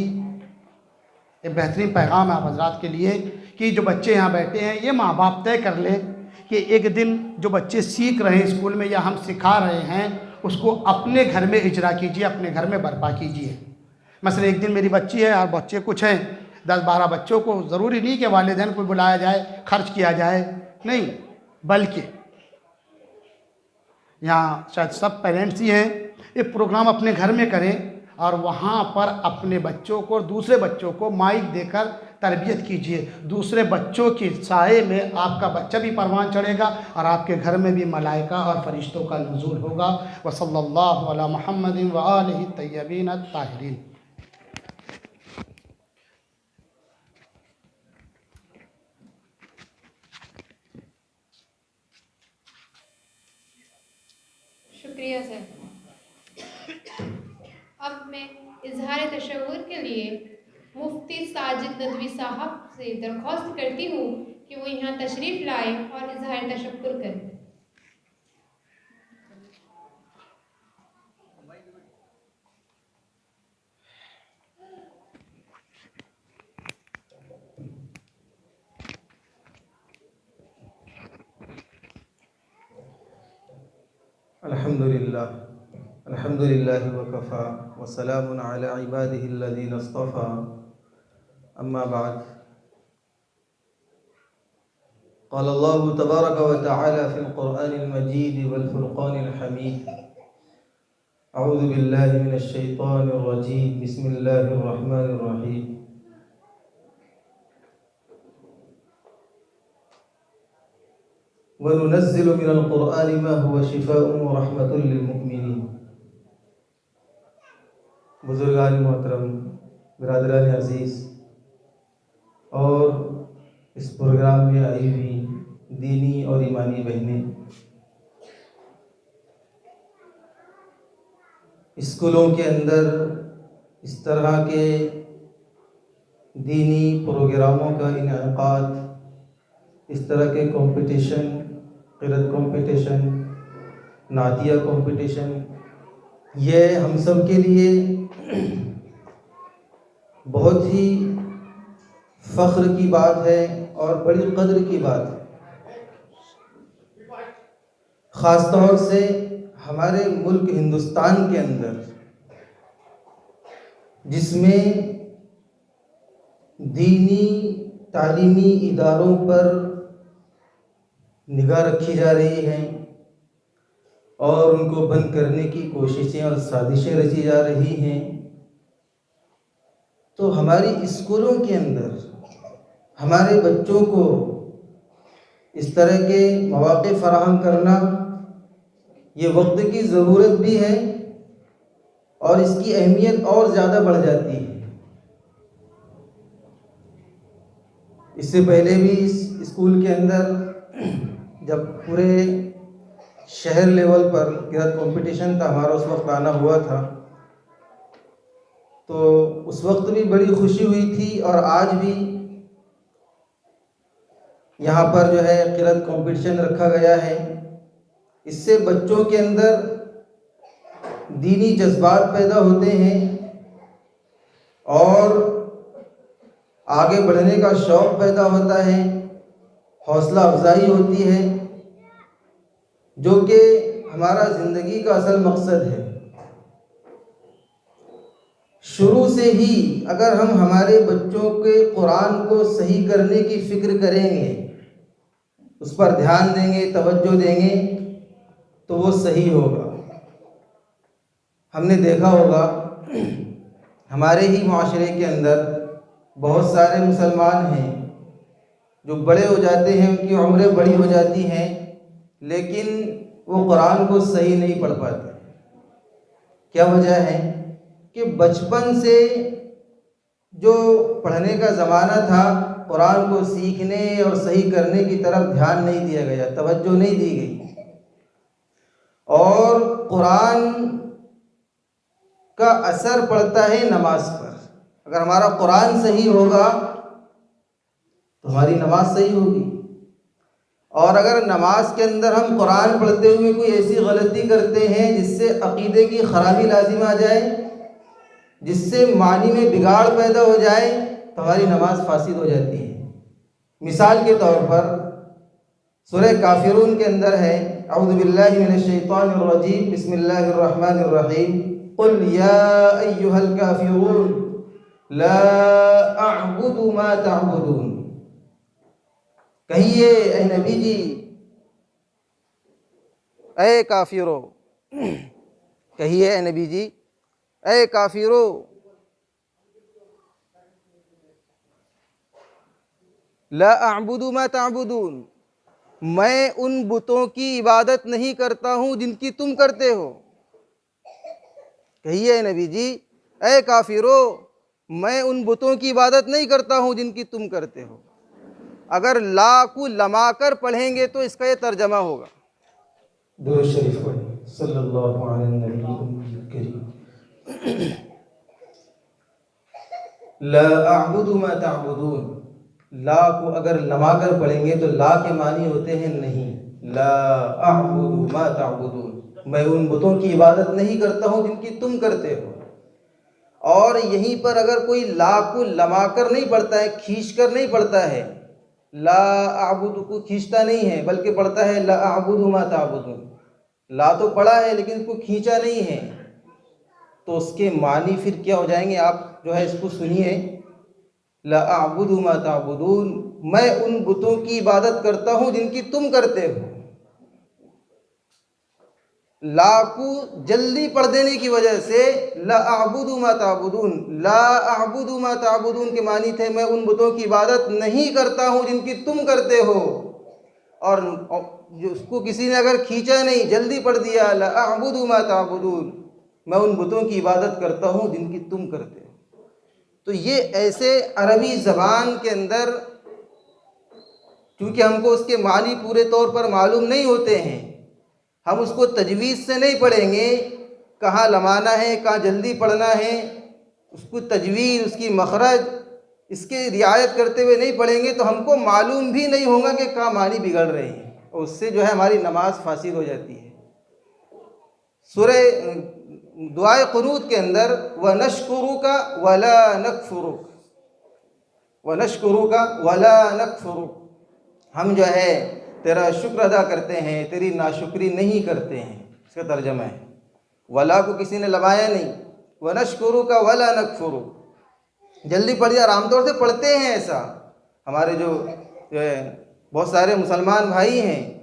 ये बेहतरीन पैगाम है आप हजरात के लिए कि जो बच्चे यहाँ बैठे हैं ये माँ बाप तय कर लें कि एक दिन जो बच्चे सीख रहे हैं स्कूल में या हम सिखा रहे हैं उसको अपने घर में इजरा कीजिए, अपने घर में बर्पा कीजिए। मसलन एक दिन मेरी बच्ची है और बच्चे कुछ हैं 10-12 बच्चों को, ज़रूरी नहीं कि वालिदैन को बुलाया जाए, खर्च किया जाए, नहीं, बल्कि यहाँ शायद सब पेरेंट्स ही हैं, एक प्रोग्राम अपने घर में करें और वहाँ पर अपने बच्चों को और दूसरे बच्चों को माइक देकर तरबियत कीजिए। दूसरे बच्चों के साए में आपका बच्चा भी परवान चढ़ेगा और आपके घर में भी मलाइका और फरिश्तों का नुज़ूल होगा। व सल्लल्लाहु अला मुहम्मदिन व आलिहि तय्यबीन अत्ताहिरीन। शुक्रिया सर। अब मैं इजहार तशव्वुर के लिए मुफ्ती साजिद नदवी साहब से दरख्वास्त करती हूँ कि वो यहाँ तशरीफ़ लाए और इजहार तशक्कुर करें। अल्हम्दुलिल्लाहि व कफ़ा व सलामुन अला इबादिहि अल्लज़ीना इस्तफ़ा अम्मा बाद। क़ाल अल्लाहु तबारक व तआला फ़िल क़ुरआनिल मजीद वल फ़ुरक़ानिल हमीद। अऊज़ु बिल्लाहि मिनश शैतानिर रजीम। बिस्मिल्लाहिर रहमानिर रहीम। वनुनज़्ज़िलु मिनल क़ुरआनि मा हुवा शिफ़ाउन व रहमतुल लिल मुमिनीन। बुज़ुर्गान मोहतरम, बिरादरान अज़ीज़ और इस प्रोग्राम में आई हुई दीनी और ईमानी बहनें, स्कूलों के अंदर इस तरह के दीनी प्रोग्रामों का इनेकाद, इस तरह के कंपटीशन, क़िरात कंपटीशन, नातिया कंपटीशन, ये हम सब के लिए बहुत ही फ़ख्र की बात है और बड़ी कद्र की बात है। ख़ास तौर से हमारे मुल्क हिंदुस्तान के अंदर, जिसमें दीनी तालीमी इदारों पर निगाह रखी जा रही है और उनको बंद करने की कोशिशें और साजिशें रची जा रही हैं। तो हमारी स्कूलों के अंदर हमारे बच्चों को इस तरह के मौक़े फ़राहम करना ये वक्त की ज़रूरत भी है और इसकी अहमियत और ज़्यादा बढ़ जाती है। इससे पहले भी इस स्कूल के अंदर जब पूरे शहर लेवल पर क़िरात कंपटीशन था, हमारा उस वक्त आना हुआ था, तो उस वक्त भी बड़ी खुशी हुई थी और आज भी यहाँ पर जो है क़िरात कंपटीशन रखा गया है। इससे बच्चों के अंदर दीनी जज्बात पैदा होते हैं और आगे बढ़ने का शौक़ पैदा होता है, हौसला अफजाई होती है, जो कि हमारा ज़िंदगी का असल मकसद है। शुरू से ही अगर हम हमारे बच्चों के कुरान को सही करने की फ़िक्र करेंगे, उस पर ध्यान देंगे, तवज्जो देंगे, तो वो सही होगा। हमने देखा होगा हमारे ही माशरे के अंदर बहुत सारे मुसलमान हैं जो बड़े हो जाते हैं, उनकी उम्रें बड़ी हो जाती हैं, लेकिन वो कुरान को सही नहीं पढ़ पाते। क्या वजह है कि बचपन से जो पढ़ने का ज़माना था, कुरान को सीखने और सही करने की तरफ ध्यान नहीं दिया गया, तवज्जो नहीं दी गई। और कुरान का असर पड़ता है नमाज पर। अगर हमारा कुरान सही होगा तो हमारी नमाज सही होगी, और अगर नमाज के अंदर हम कुरान पढ़ते हुए कोई ऐसी गलती करते हैं जिससे अक़ीदे की ख़राबी लाजिम आ जाए, जिससे मानी में बिगाड़ पैदा हो जाए, तो हमारी नमाज फासिद हो जाती है। मिसाल के तौर पर सूरह काफिरून के अंदर है, अऊज़ु बिल्लाहि मिनश शैतानिर रजीम, बिस्मिल्लाहिर रहमानिर रहीम, कुल या अय्युहल काफिरून ला अअबुदु मा तअबुदून। कहिए ऐ नबी जी, ऐ काफिरो, कहिए ऐ नबी जी, ऐ काफिरो, ला अअबुदु मा तअबुदून, मैं उन बुतों की इबादत नहीं करता हूँ जिनकी तुम करते हो। कहिए नबी जी, ऐ काफिरो, मैं उन बुतों की इबादत नहीं करता हूँ जिनकी तुम करते हो। अगर ला को लमा कर पढ़ेंगे तो इसका ये तर्जमा होगा। दुरूद शरीफ पढ़ें, सल्लल्लाहु अलैहि नबी करीम। ला अअबुदु मा तअबुदून, ला को अगर लमा कर पढ़ेंगे तो ला के मानी होते हैं नहीं। ला अअबुदु मा तअबुदून, मैं उन बुतों की इबादत नहीं करता हूँ जिनकी तुम करते हो। और यहीं पर अगर कोई ला को लमा कर नहीं पढ़ता है, खींच कर नहीं पढ़ता है, ला अअबुदु को खींचता नहीं है बल्कि पढ़ता है ला अअबुदु मा तअबुदून, ला तो पढ़ा है लेकिन इसको खींचा नहीं है, तो उसके मानी फिर क्या हो जाएंगे? आप जो है इसको सुनिए, ला अअबुदु मा तअबुदून, मैं उन बुतों की इबादत करता हूँ जिनकी तुम करते हो। ला को जल्दी पढ़ देने की वजह से ला अअबुदु मा तअबुदून, ला अअबुदु मा तअबुदून के मानी थे मैं उन बुतों की इबादत नहीं करता हूँ जिनकी तुम करते हो। और जो उसको किसी ने अगर खींचा नहीं, जल्दी पढ़ दिया ला अअबुदु मा तअबुदून, मैं उन बुतों की इबादत करता हूँ जिनकी तुम करते हो। तो ये ऐसे अरबी ज़बान के अंदर, क्योंकि हमको उसके मानी पूरे तौर पर मालूम नहीं होते हैं, हम उसको तजवीज़ से नहीं पढ़ेंगे, कहाँ लमाना है, कहाँ जल्दी पढ़ना है, उसको तजवीज़, उसकी मखरज, इसके रियायत करते हुए नहीं पढ़ेंगे तो हमको मालूम भी नहीं होगा कि कहाँ मानी बिगड़ रहे हैं, और उससे जो है हमारी नमाज फासिद हो जाती है। सूरह दुआए क़ुनूत के अंदर व नशकुरुका वला नकफुरुक, व नशकुरुका वला नकफुरुक, हम जो है तेरा शुक्र अदा करते हैं, तेरी नाशुक्री नहीं करते हैं, इसका तर्जमा है। वला को किसी ने लगाया नहीं, व नशकुरुका वला नकफुरुक, जल्दी पढ़ दिया। आमतौर से पढ़ते हैं ऐसा, हमारे जो है बहुत सारे मुसलमान भाई हैं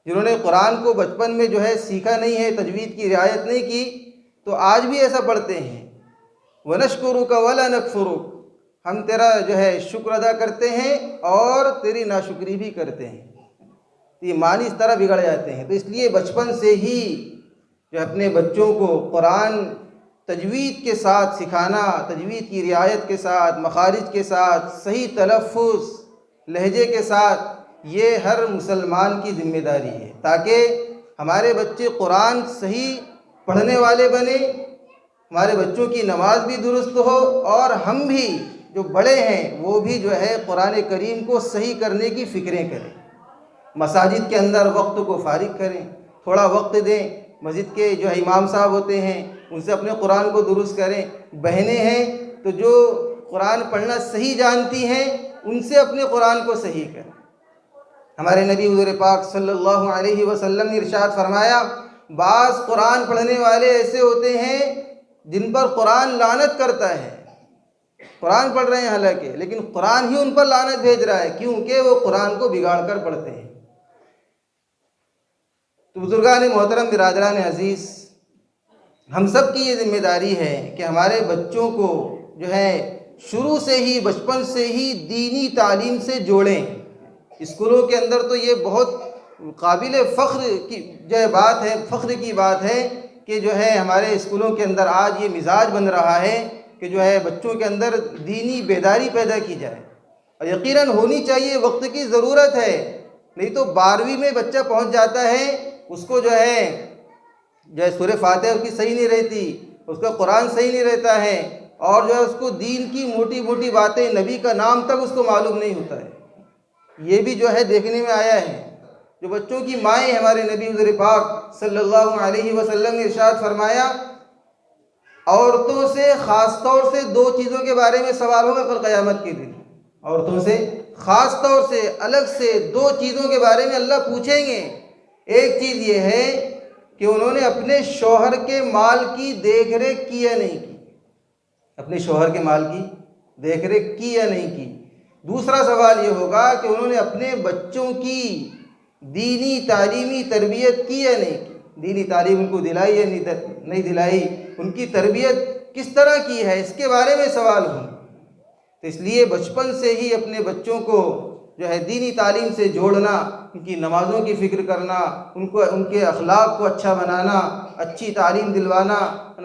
जिन्होंने कुरान को बचपन में जो है सीखा नहीं है, तजवीद की रियायत नहीं की, तो आज भी ऐसा पढ़ते हैं, व नशकुरुका वला नकफुरुक, हम तेरा जो है शुक्र अदा करते हैं और तेरी नाशुक्री भी करते हैं। तो ये मानी इस तरह बिगड़ जाते हैं। तो इसलिए बचपन से ही जो अपने बच्चों को कुरान तजवीद के साथ सिखाना, तजवीद की रियायत के साथ, मखारिज के साथ, सही तलफ़्फ़ुज़ लहजे के साथ, ये हर मुसलमान की ज़िम्मेदारी है, ताकि हमारे बच्चे कुरान सही पढ़ने वाले बने, हमारे बच्चों की नमाज भी दुरुस्त हो, और हम भी जो बड़े हैं वो भी जो है कुरान करीम को सही करने की फ़िक्रें करें। मसाजिद के अंदर वक्त को फारिग करें, थोड़ा वक्त दें, मस्जिद के जो इमाम साहब होते हैं उनसे अपने कुरान को दुरुस्त करें। बहनें हैं तो जो कुरान पढ़ना सही जानती हैं उनसे अपने कुरान को सही करें। हमारे नबी हुज़ूर पाक सल्लल्लाहु अलैहि वसल्लम ने इरशाद फरमाया, बाज़ कुरान पढ़ने वाले ऐसे होते हैं जिन पर कुरान लानत करता है, कुरान पढ़ रहे हैं हालांकि, लेकिन कुरान ही उन पर लानत भेज रहा है, क्योंकि वो कुरान को बिगाड़ कर पढ़ते हैं। तो बुजुर्गान मोहतरम बिरादरान अज़ीज़, हम सब की ये जिम्मेदारी है कि हमारे बच्चों को जो है शुरू से ही, बचपन से ही दीनी तालीम से जोड़ें। स्कूलों के अंदर तो ये बहुत काबिल फ़ख्र की जो बात है, फ़ख्र की बात है कि जो है हमारे स्कूलों के अंदर आज ये मिजाज बन रहा है कि जो है बच्चों के अंदर दीनी बेदारी पैदा की जाए, और यकीनन होनी चाहिए, वक्त की ज़रूरत है। नहीं तो 12वीं में बच्चा पहुंच जाता है, उसको जो है सूरह फातिहा की सही नहीं रहती, उसका कुरान सही नहीं रहता है, और जो है उसको दीन की मोटी मोटी बातें, नबी का नाम तक उसको मालूम नहीं होता है। ये भी जो है देखने में आया है। जो बच्चों की माएँ, हमारे नबी हुज़ूर पाक सल्लल्लाहु अलैहि वसल्लम ने इरशाद फरमाया औरतों से ख़ास तौर से 2 चीज़ों के बारे में सवाल होगा कल क़यामत के दिन। औरतों से ख़ास तौर से अलग से 2 चीज़ों के बारे में अल्लाह पूछेंगे। एक चीज़ ये है कि उन्होंने अपने शौहर के माल की देख रेख की या नहीं की, अपने शौहर के माल की देख रेख की या नहीं की। दूसरा सवाल ये होगा कि उन्होंने अपने बच्चों की दीनी तालीमी तरबियत की या नहीं की, दीनी तालीम उनको दिलाई या नहीं दिलाई, उनकी तरबियत किस तरह की है, इसके बारे में सवाल होंगे। तो इसलिए बचपन से ही अपने बच्चों को जो है दीनी तालीम से जोड़ना, उनकी नमाज़ों की फ़िक्र करना, उनको उनके अखलाक को अच्छा बनाना, अच्छी तालीम दिलवाना,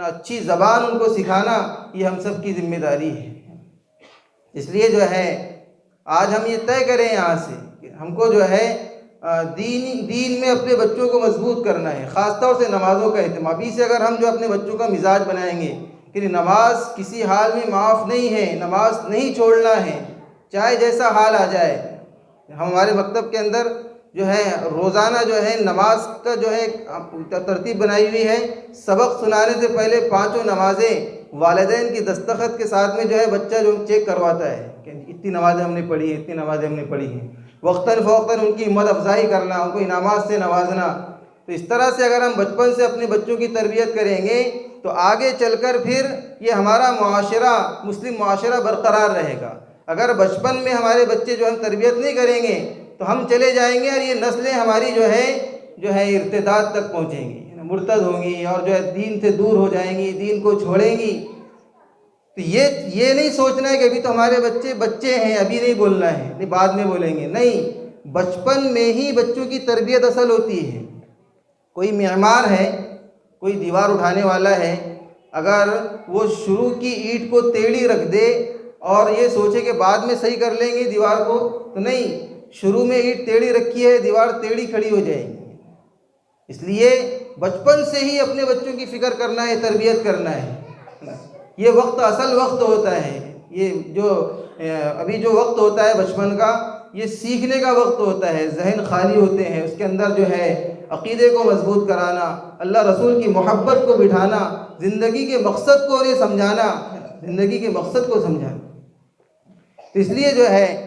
अच्छी ज़बान उनको सिखाना, ये हम सब की ज़िम्मेदारी है। इसलिए जो है आज हम ये तय करें यहाँ से कि हमको जो है दीन में अपने बच्चों को मजबूत करना है, ख़ास तौर से नमाज़ों का अहतमाम। अभी से अगर हम जो अपने बच्चों का मिजाज बनाएंगे कि नमाज किसी हाल में माफ़ नहीं है, नमाज नहीं छोड़ना है, चाहे जैसा हाल आ जाए। हमारे मकतब के अंदर जो है रोज़ाना जो है नमाज का जो है तरतीब बनाई हुई है। सबक सुनाने से पहले 5 नमाज़ें वालिदैन की दस्तखत के साथ में जो है बच्चा जो चेक करवाता है कि इतनी नमाज़ें हमने पढ़ी है, इतनी नमाज़ें हमने पढ़ी हैं। वक्तन फ़ौक्तन उनकी हिम्मत अफजाई करना, उनको इनामात से नवाजना। तो इस तरह से अगर हम बचपन से अपने बच्चों की तरबियत करेंगे तो आगे चलकर फिर ये हमारा मुआशरा, मुस्लिम मुआशरा बरकरार रहेगा। अगर बचपन में हमारे बच्चे जो हम तरबियत नहीं करेंगे तो हम चले जाएंगे और ये नस्लें हमारी जो है इर्तिदाद तक पहुँचेंगी, मुर्तद होंगी और जो है दीन से दूर हो जाएंगी, दीन को छोड़ेंगी। तो ये नहीं सोचना है कि अभी तो हमारे बच्चे हैं, अभी नहीं बोलना है, नहीं बाद में बोलेंगे। नहीं, बचपन में ही बच्चों की तरबियत असल होती है। कोई मेमार है, कोई दीवार उठाने वाला है, अगर वो शुरू की ईंट को टेढ़ी रख दे और ये सोचे कि बाद में सही कर लेंगे दीवार को, तो नहीं, शुरू में ईंट टेढ़ी रखी है, दीवार टेढ़ी खड़ी हो जाएगी। इसलिए बचपन से ही अपने बच्चों की फ़िक्र करना है, तरबियत करना है। ये वक्त असल वक्त होता है, ये जो अभी जो वक्त होता है बचपन का, ये सीखने का वक्त होता है। जहन खाली होते हैं, उसके अंदर जो है अक़ीदे को मजबूत कराना, अल्लाह रसूल की मोहब्बत को बिठाना, ज़िंदगी के मकसद को उन्हें समझाना, ज़िंदगी के मकसद को समझाना। तो इसलिए जो है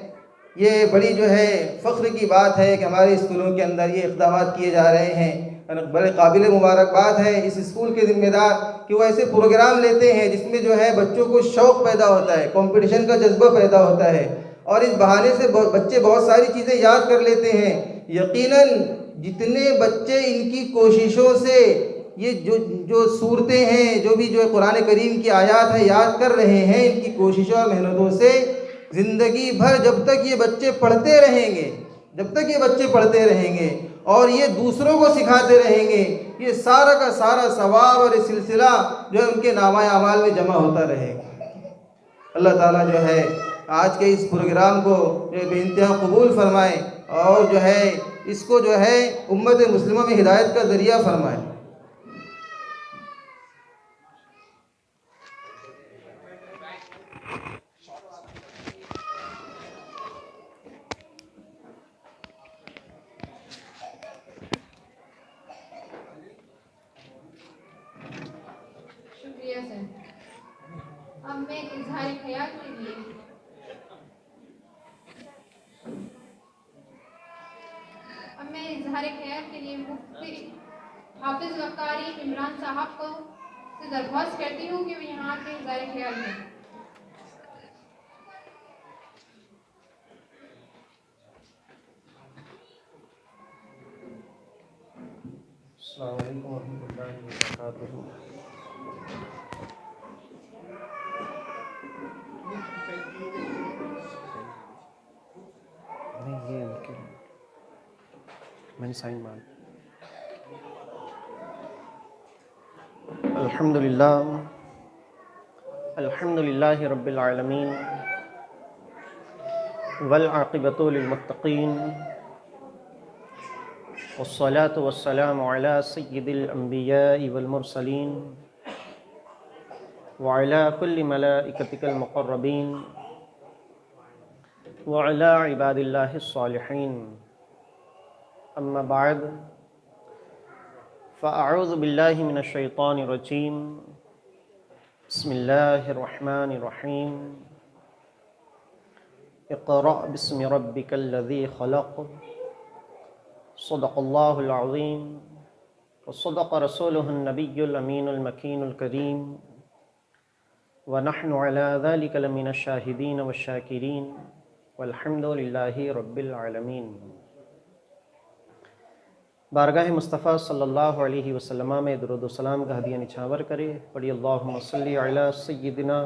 ये बड़ी जो है फ़ख्र की बात है कि हमारे स्कूलों के अंदर ये इक़दाम किए जा रहे हैं। बड़े काबिल मुबारकबाद है इस स्कूल के ज़िम्मेदार कि वो ऐसे प्रोग्राम लेते हैं जिसमें जो है बच्चों को शौक़ पैदा होता है, कंपटीशन का जज्बा पैदा होता है और इस बहाने से बच्चे बहुत सारी चीज़ें याद कर लेते हैं। यकीनन जितने बच्चे इनकी कोशिशों से ये जो सूरतें हैं, जो भी जो कुरान करीम की आयत है याद कर रहे हैं, इनकी कोशिशों और मेहनतों से ज़िंदगी भर जब तक ये बच्चे पढ़ते रहेंगे और ये दूसरों को सिखाते रहेंगे, ये सारा का सारा सवाब और ये सिलसिला जो है उनके नामा अमाल में जमा होता रहेगा। अल्लाह ताला जो है आज के इस प्रोग्राम को जो बेइंतहा कबूल फरमाए और जो है इसको जो है उम्मत मुस्लिमा में हिदायत का ज़रिया फरमाए। शुक्रिया सर। अब मैं इजहार ख्याल के लिए मुफ्ती हाफिज वकारी इमरान साहब को से दरख्वास्त करती हूँ कि वो यहाँ के इजहार ख्याल में। अस्सलामु अलैकुम वरहमतुल्लाहि वबरकातुहू। नहीं ये उनके मैंने साइन मान। अल्हम्दुलिल्लाहि रब्बिल आलमीन वल आक़िबतु लिल मुत्तक़ीन वस्सलातु वस्सलामु अला सय्यिदिल अंबियाइ वल मुरसलीन व अला कुल्ली मलाइकतिकल मुक़र्रबीन व अला इबादिल्लाहिस सालिहीन। अम्मा बाद फ़अऊज़ु बिल्लाहि मिनश शैतानिर रजीम। बिस्मिल्लाहिर्रहमानिर्रहीम। इक़रा बिस्मि रब्बिकल्लज़ी ख़लक़। सदक़ल्लाहुल अज़ीम व सदक़ रसूलुहुन नबियुल अमीनुल मकीनुल करीम व नहनु अला ज़ालिका लमिनश शाहिदीन वश्शाकिरीन वल्हम्दुलिल्लाहि रब्बिल आलमीन। बारगाह मुस्तफ़ा सल्लल्लाहु अलैहि वसल्लम में दुरूद व सलाम का हदिया निछावर करे। पढ़ी अल्लाहुम्मा सल्ली अला सय्यिदिना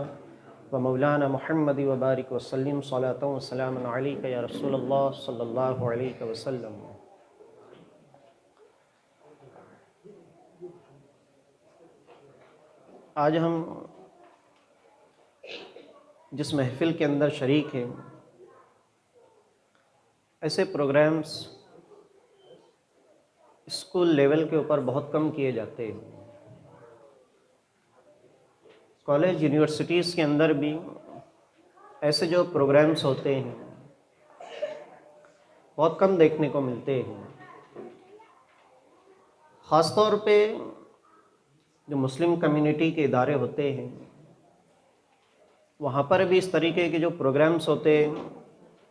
व मौलाना मुहम्मद व बारिक व सल्लिम सलातन व सलामन अलैका या रसूलल्लाह सल्लल्लाहु अलैहि वसल्लम। आज हम जिस महफ़िल के अंदर शरीक हैं, ऐसे प्रोग्राम्स स्कूल लेवल के ऊपर बहुत कम किए जाते हैं। कॉलेज यूनिवर्सिटीज़ के अंदर भी ऐसे जो प्रोग्राम्स होते हैं बहुत कम देखने को मिलते हैं। ख़ास तौर पे जो मुस्लिम कम्युनिटी के इदारे होते हैं वहाँ पर भी इस तरीके के जो प्रोग्राम्स होते हैं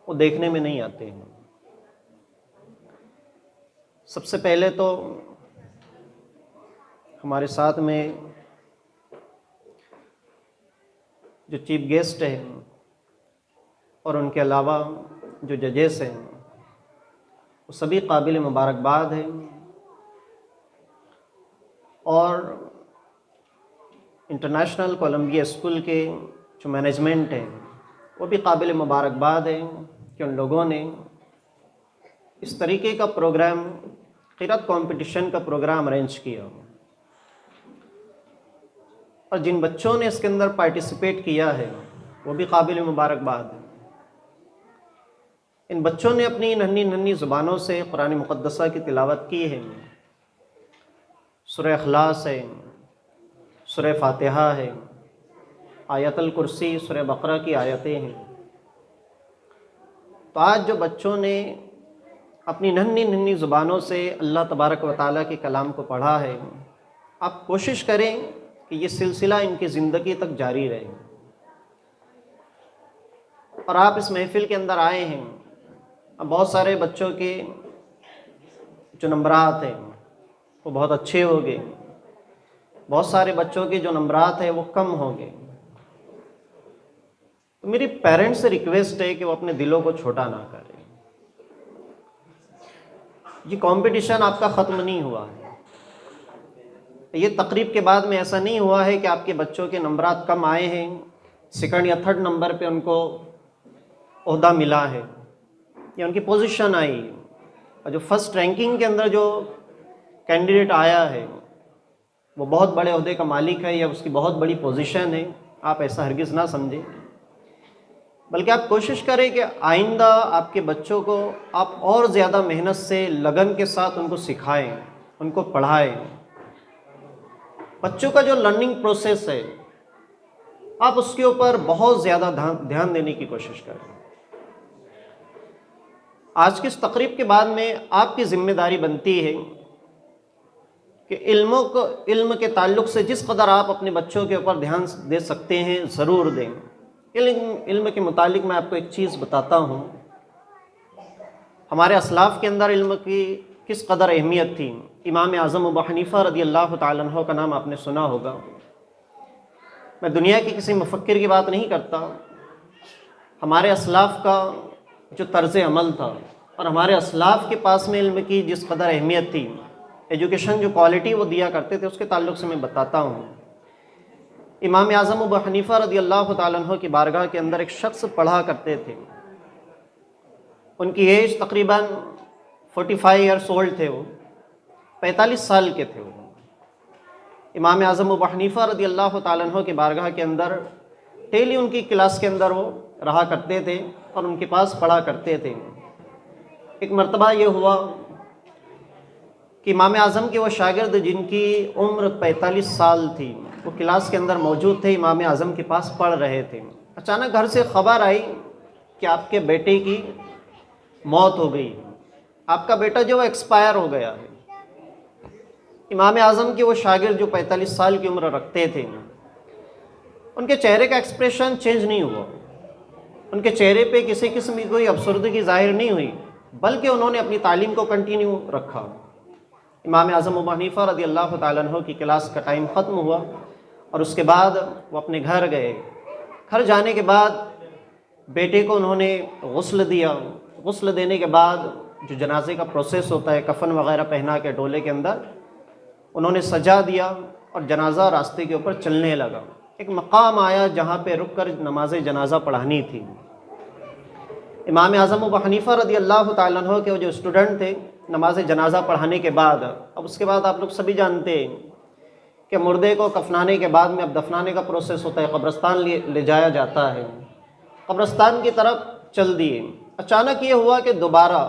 वो देखने में नहीं आते हैं। सबसे पहले तो हमारे साथ में जो चीफ गेस्ट हैं और उनके अलावा जो जजेस हैं वो सभी काबिल मुबारकबाद हैं, और इंटरनेशनल कोलंबिया स्कूल के जो मैनेजमेंट हैं वो भी काबिल मुबारकबाद हैं कि उन लोगों ने इस तरीके का प्रोग्राम, क़िरात कंपटीशन का प्रोग्राम अरेंज किया। और जिन बच्चों ने इसके अंदर पार्टिसिपेट किया है वो भी काबिल मुबारकबाद है। इन बच्चों ने अपनी नन्ही नन्ही ज़ुबानों से कुरान मुक़द्दसा की तिलावत की है। सूरह इख़लास है, सूरह फातिहा है, आयतुल कुर्सी, सूरह बकरा की आयतें हैं। तो आज जो बच्चों ने अपनी नन्ही नन्ही ज़ुबानों से अल्लाह तबारक व तआला के कलाम को पढ़ा है, आप कोशिश करें कि ये सिलसिला इनकी ज़िंदगी तक जारी रहे। और आप इस महफ़िल के अंदर आए हैं, अब बहुत सारे बच्चों के जो नंबरात हैं वो बहुत अच्छे हो गए, बहुत सारे बच्चों के जो नंबरात हैं वो कम हो गए। तो मेरी पेरेंट्स से रिक्वेस्ट है कि वो अपने दिलों को छोटा ना करें। ये कंपटीशन आपका ख़त्म नहीं हुआ है। ये तकरीब के बाद में ऐसा नहीं हुआ है कि आपके बच्चों के नंबरात कम आए हैं, सेकंड या थर्ड नंबर पे उनको ओहदा मिला है या उनकी पोजीशन आई, और जो फर्स्ट रैंकिंग के अंदर जो कैंडिडेट आया है वो बहुत बड़े ओहदे का मालिक है या उसकी बहुत बड़ी पोजीशन है। आप ऐसा हरगिज़ ना समझें, बल्कि आप कोशिश करें कि आइंदा आपके बच्चों को आप और ज़्यादा मेहनत से, लगन के साथ उनको सिखाएं, उनको पढ़ाएं। बच्चों का जो लर्निंग प्रोसेस है आप उसके ऊपर बहुत ज़्यादा ध्यान देने की कोशिश करें। आज की इस तकरीब के बाद में आपकी ज़िम्मेदारी बनती है कि इल्म के ताल्लुक़ से जिस कदर आप अपने बच्चों के ऊपर ध्यान दे सकते हैं ज़रूर दें। इल्म के मुतालिक मैं आपको एक चीज़ बताता हूँ। हमारे असलाफ़ के अंदर इल्म की किस कदर अहमियत थी। इमाम आज़म अबू हनीफ़ा रज़ियल्लाहु ताला अन्हु का नाम आपने सुना होगा। मैं दुनिया के किसी मुफ़क्किर की बात नहीं करता, हमारे असलाफ़ का जो तर्ज़ अमल था और हमारे असलाफ़ के पास में इल्म की जिस कदर अहमियत थी, एजुकेशन जो क्वालिटी वो दिया करते थे, उसके ताल्लुक़ से मैं बताता हूँ। इमाम आज़म अबू हनीफ़ा रज़ियल्लाहु ताला अन्हु की बारगाह के अंदर एक शख्स पढ़ा करते थे। उनकी एज तकरीबन 45 ईयर्स ओल्ड थे, वो 45 साल के थे। वो इमाम आज़म अबू हनीफ़ा रज़ियल्लाहु ताला अन्हु की बारगाह के अंदर डेली उनकी क्लास के अंदर वो रहा करते थे और उनके पास पढ़ा करते थे। एक मरतबा ये हुआ कि इमाम आज़म के वो शागिर्द जिनकी उम्र 45 साल थी वो क्लास के अंदर मौजूद थे, इमाम आज़म के पास पढ़ रहे थे। अचानक घर से ख़बर आई कि आपके बेटे की मौत हो गई, आपका बेटा जो एक्सपायर हो गया है। इमाम आज़म के वो शागिर्द जो 45 साल की उम्र रखते थे उनके चेहरे का एक्सप्रेशन चेंज नहीं हुआ, उनके चेहरे पे किसी किस्म की कोई अफसरदगी ज़ाहिर नहीं हुई, बल्कि उन्होंने अपनी तालीम को कंटिन्यू रखा। इमाम आज़म अबू हनीफ़ा रज़ियल्लाहु ताला अन्हु की क्लास का टाइम ख़त्म हुआ और उसके बाद वो अपने घर गए। घर जाने के बाद बेटे को उन्होंने गुस्ल दिया। गुस्ल देने के बाद जो जनाजे का प्रोसेस होता है, कफन वगैरह पहना के डोले के अंदर उन्होंने सजा दिया और जनाजा रास्ते के ऊपर चलने लगा। एक मकाम आया जहाँ पे रुक कर नमाज जनाजा पढ़ानी थी। इमाम आज़म अबू हनीफ़ा रज़ियल्लाहु ताला अन्हु के जो स्टूडेंट थे, नमाज जनाजा पढ़ाने के बाद, अब उसके बाद आप लोग सभी जानते हैं कि मुर्दे को कफनाने के बाद में अब दफनाने का प्रोसेस होता है, कब्रस्तान ले जाया जाता है। कब्रस्तान की तरफ चल दिए। अचानक ये हुआ कि दोबारा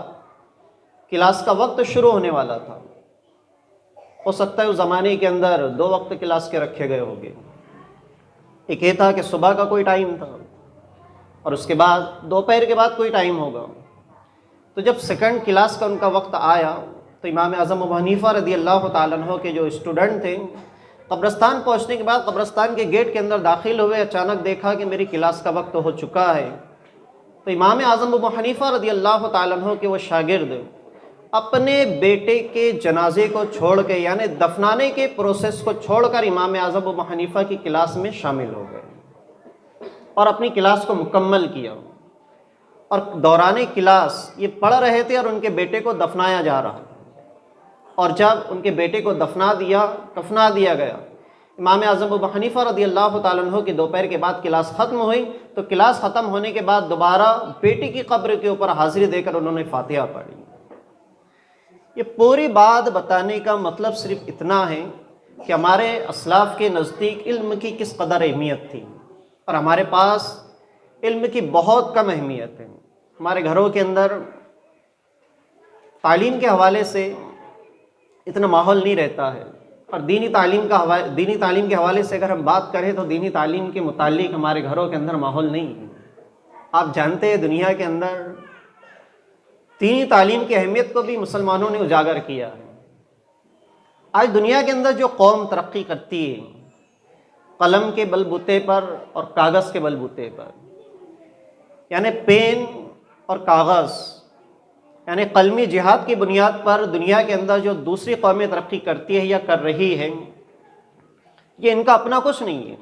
क्लास का वक्त शुरू होने वाला था। हो सकता है उस ज़माने के अंदर 2 वक्त क्लास के रखे गए होंगे। एक ये था कि सुबह का कोई टाइम था और उसके बाद दोपहर के बाद कोई टाइम होगा। तो जब सेकंड क्लास का उनका वक्त आया तो इमाम आज़म अबू हनीफ़ा रज़ियल्लाहु ताला अन्हु के जो स्टूडेंट थे, कब्रस्तान पहुंचने के बाद कब्रस्तान के गेट के अंदर दाखिल हुए, अचानक देखा कि मेरी क्लास का वक्त हो चुका है। तो इमाम आज़म अबू हनीफ़ा रज़ियल्लाहु ताला अन्हु के वो शागिर्द अपने बेटे के जनाजे को छोड़ के, यानी दफनाने के प्रोसेस को छोड़कर इमाम आज़म अबू हनीफ़ा की क्लास में शामिल हो गए और अपनी क्लास को मुकम्मल किया। और दौरान क्लास ये पढ़ रहे थे और उनके बेटे को दफनाया जा रहा। और जब उनके बेटे को कफना दिया गया, इमाम आज़म अबू हनीफ़ा रज़ियल्लाहु ताला अन्हु की दोपहर के बाद क्लास ख़त्म हुई। तो क्लास ख़त्म होने के बाद दोबारा बेटी की कब्र के ऊपर हाजिरी देकर उन्होंने फातिहा पढ़ी। ये पूरी बात बताने का मतलब सिर्फ इतना है कि हमारे असलाफ़ के नज़दीक इल्म की किस कदर अहमियत थी और हमारे पास इल्म की बहुत कम अहमियत है। हमारे घरों के अंदर तालीम के हवाले से इतना माहौल नहीं रहता है और दीनी तालीम के हवाले से अगर हम बात करें तो दीनी तालीम के मुतालिक हमारे घरों के अंदर माहौल नहीं है। आप जानते हैं दुनिया के अंदर दीनी तालीम की अहमियत को भी मुसलमानों ने उजागर किया है। आज दुनिया के अंदर जो कौम तरक्की करती है कलम के बलबूते पर और कागज़ के बलबूते पर, यानी पेन और कागज़, यानी कलमी जिहाद की बुनियाद पर दुनिया के अंदर जो दूसरी कौमें तरक्की करती है या कर रही है, ये इनका अपना कुछ नहीं है।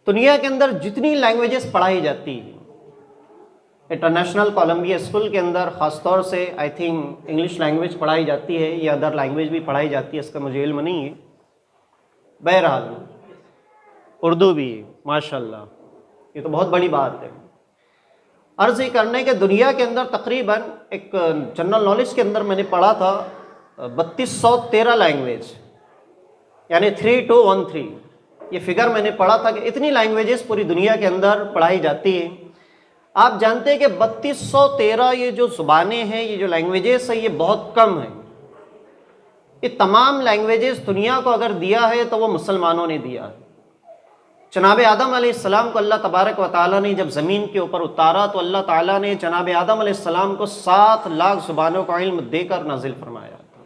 दुनिया के अंदर जितनी लैंग्वेजेस पढ़ाई जाती है, इंटरनेशनल कोलंबिया स्कूल के अंदर ख़ास तौर से आई थिंक इंग्लिश लैंग्वेज पढ़ाई जाती है या अदर लैंग्वेज भी पढ़ाई जाती है, इसका मुझे इल्म नहीं है। बहरहाल उर्दू भी माशाल्लाह, ये तो बहुत बड़ी बात है। अर्ज़ ये करने के दुनिया के अंदर तकरीबन एक जनरल नॉलेज के अंदर मैंने पढ़ा था 3213 लैंग्वेज, यानी 3213, ये फिगर मैंने पढ़ा था कि इतनी लैंग्वेजेस पूरी दुनिया के अंदर पढ़ाई जाती है। आप जानते हैं कि 3213 ये जो ज़ुबानें हैं, ये जो लैंग्वेजेस है, ये बहुत कम है। ये तमाम लैंग्वेजेस दुनिया को अगर दिया है तो वो मुसलमानों ने दिया है। जनाब आदम अलैहिस्सलाम को अल्लाह तबारक व तआला ने जब ज़मीन के ऊपर उतारा तो अल्लाह ताला ने जनाब आदम अलैहिस्सलाम को 7 लाख ज़ुबानों का इल्म देकर नाजिल फरमाया था।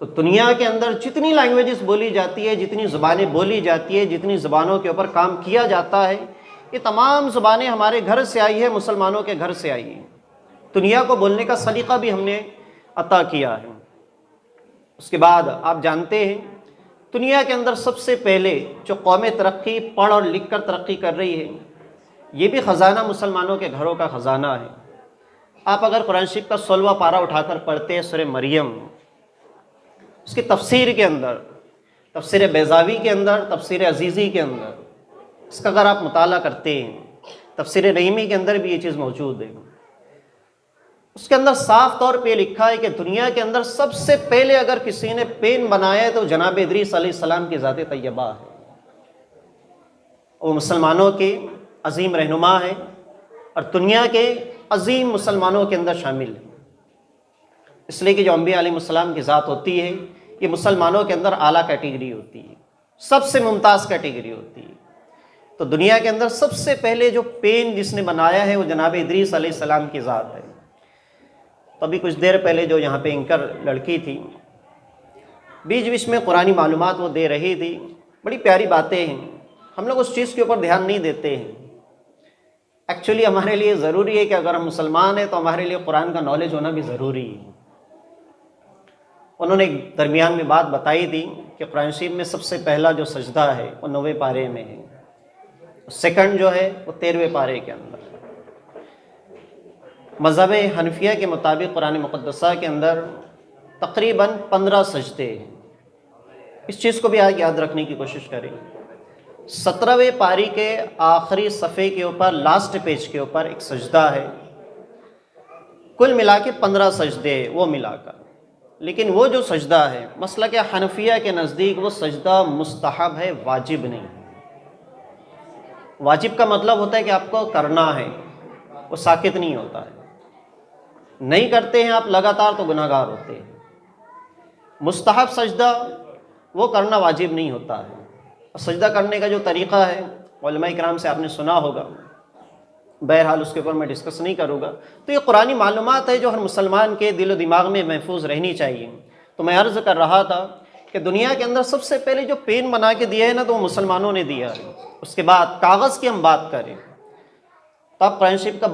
तो दुनिया के अंदर जितनी लैंग्वेजेस बोली जाती है, जितनी ज़ुबानें बोली जाती है, जितनी ज़ुबानों के ऊपर काम किया जाता है, ये तमाम ज़ुबानें हमारे घर से आई है, मुसलमानों के घर से आई है। दुनिया को बोलने का सलीक़ा भी हमने अता किया है। उसके बाद आप जानते हैं दुनिया के अंदर सबसे पहले जो कौमें तरक्की पढ़ और लिख कर तरक्की कर रही है, ये भी ख़जाना मुसलमानों के घरों का ख़जाना है। आप अगर कुरान शरीफ का 16वां पारा उठाकर पढ़ते हैं सूरह मरियम, उसकी तफसीर के अंदर, तफसीर बैज़ावी के अंदर, तफसीर अजीज़ी के अंदर, इसका अगर आप मुताला करते हैं, तफसीर रहीमी के अंदर भी ये चीज़ मौजूद है। उसके अंदर साफ तौर पे लिखा है कि दुनिया के अंदर सबसे पहले अगर किसी ने पेन बनाया है तो जनाब इदरीस अलैहिस्सलाम की ज़ात तैयबा है। वो मुसलमानों के अजीम रहनुमा है और दुनिया के अजीम मुसलमानों के अंदर शामिल है। इसलिए कि जो अंबिया अलैहिस्सलाम की ज़ात होती है, ये मुसलमानों के अंदर आला कैटेगरी होती है, सबसे मुमताज़ कैटेगरी होती है। तो दुनिया के अंदर सबसे पहले जो पेन जिसने बनाया है वो जनाब इदरीस अलैहिस्सलाम की ज़ात है। तो अभी कुछ देर पहले जो यहाँ पे एंकर लड़की थी, बीच बीच में कुरानी मालूमात वो दे रही थी, बड़ी प्यारी बातें हैं। हम लोग उस चीज़ के ऊपर ध्यान नहीं देते हैं। एक्चुअली हमारे लिए ज़रूरी है कि अगर हम मुसलमान हैं तो हमारे लिए कुरान का नॉलेज होना भी ज़रूरी है। उन्होंने एक दरमियान में बात बताई थी कि कुरान शरीफ में सबसे पहला जो सजदा है वो 9वें पारे में है, सेकंड जो है वो 13वें पारे के अंदर। मज़हब हनफिया के मुताबिक कुरान मुक़द्दसा के अंदर तकरीबन 15 सजदे हैं। इस चीज़ को भी आज याद रखने की कोशिश करें। 17वें पारी के आखिरी सफ़े के ऊपर, लास्ट पेज के ऊपर एक सजदा है। कुल मिला के 15 सजदे वो मिलाकर। लेकिन वो जो सजदा है मसला के हनफिया के नज़दीक वो सजदा मुस्तहब है, वाजिब नहीं। वाजिब का मतलब होता है कि आपको करना है, वो साकित नहीं होता है। नहीं करते हैं आप लगातार तो गुनाहगार होते हैं। मुस्तहब सजदा वो करना वाजिब नहीं होता है। और सजदा करने का जो तरीक़ा है उलमा इकराम से आपने सुना होगा, बहरहाल उसके ऊपर मैं डिस्कस नहीं करूँगा। तो ये कुरानी मालूमात है जो हर मुसलमान के दिल व दिमाग में महफूज रहनी चाहिए। तो मैं अर्ज़ कर रहा था कि दुनिया के अंदर सबसे पहले जो पेन बना के दिया है ना, तो वो मुसलमानों ने दिया है। उसके बाद कागज़ की हम बात करें तो आप कुरान शरीफ का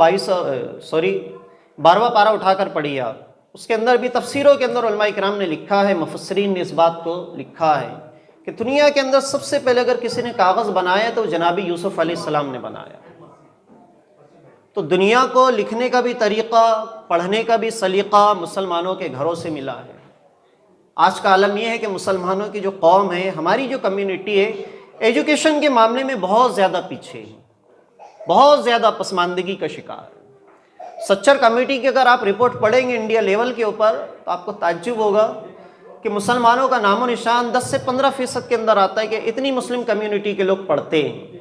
12वां पारा उठाकर पढ़िए आप। उसके अंदर भी तफसीरों के अंदर उलमा इकराम ने लिखा है, मुफस्सिरीन ने इस बात को लिखा है कि दुनिया के अंदर सबसे पहले अगर किसी ने कागज़ बनाया तो जनाबी यूसुफ अलैहिस्सलाम ने बनाया। तो दुनिया को लिखने का भी तरीक़ा, पढ़ने का भी सलीक़ा मुसलमानों के घरों से मिला है। आज का आलम यह है कि मुसलमानों की जो कौम है, हमारी जो कम्युनिटी है, एजुकेशन के मामले में बहुत ज़्यादा पीछे है, बहुत ज़्यादा पसमानदगी का शिकार है। सच्चर कमेटी की अगर आप रिपोर्ट पढ़ेंगे इंडिया लेवल के ऊपर तो आपको ताज्जुब होगा कि मुसलमानों का नामो निशान 10 से 15% के अंदर आता है कि इतनी मुस्लिम कम्युनिटी के लोग पढ़ते हैं।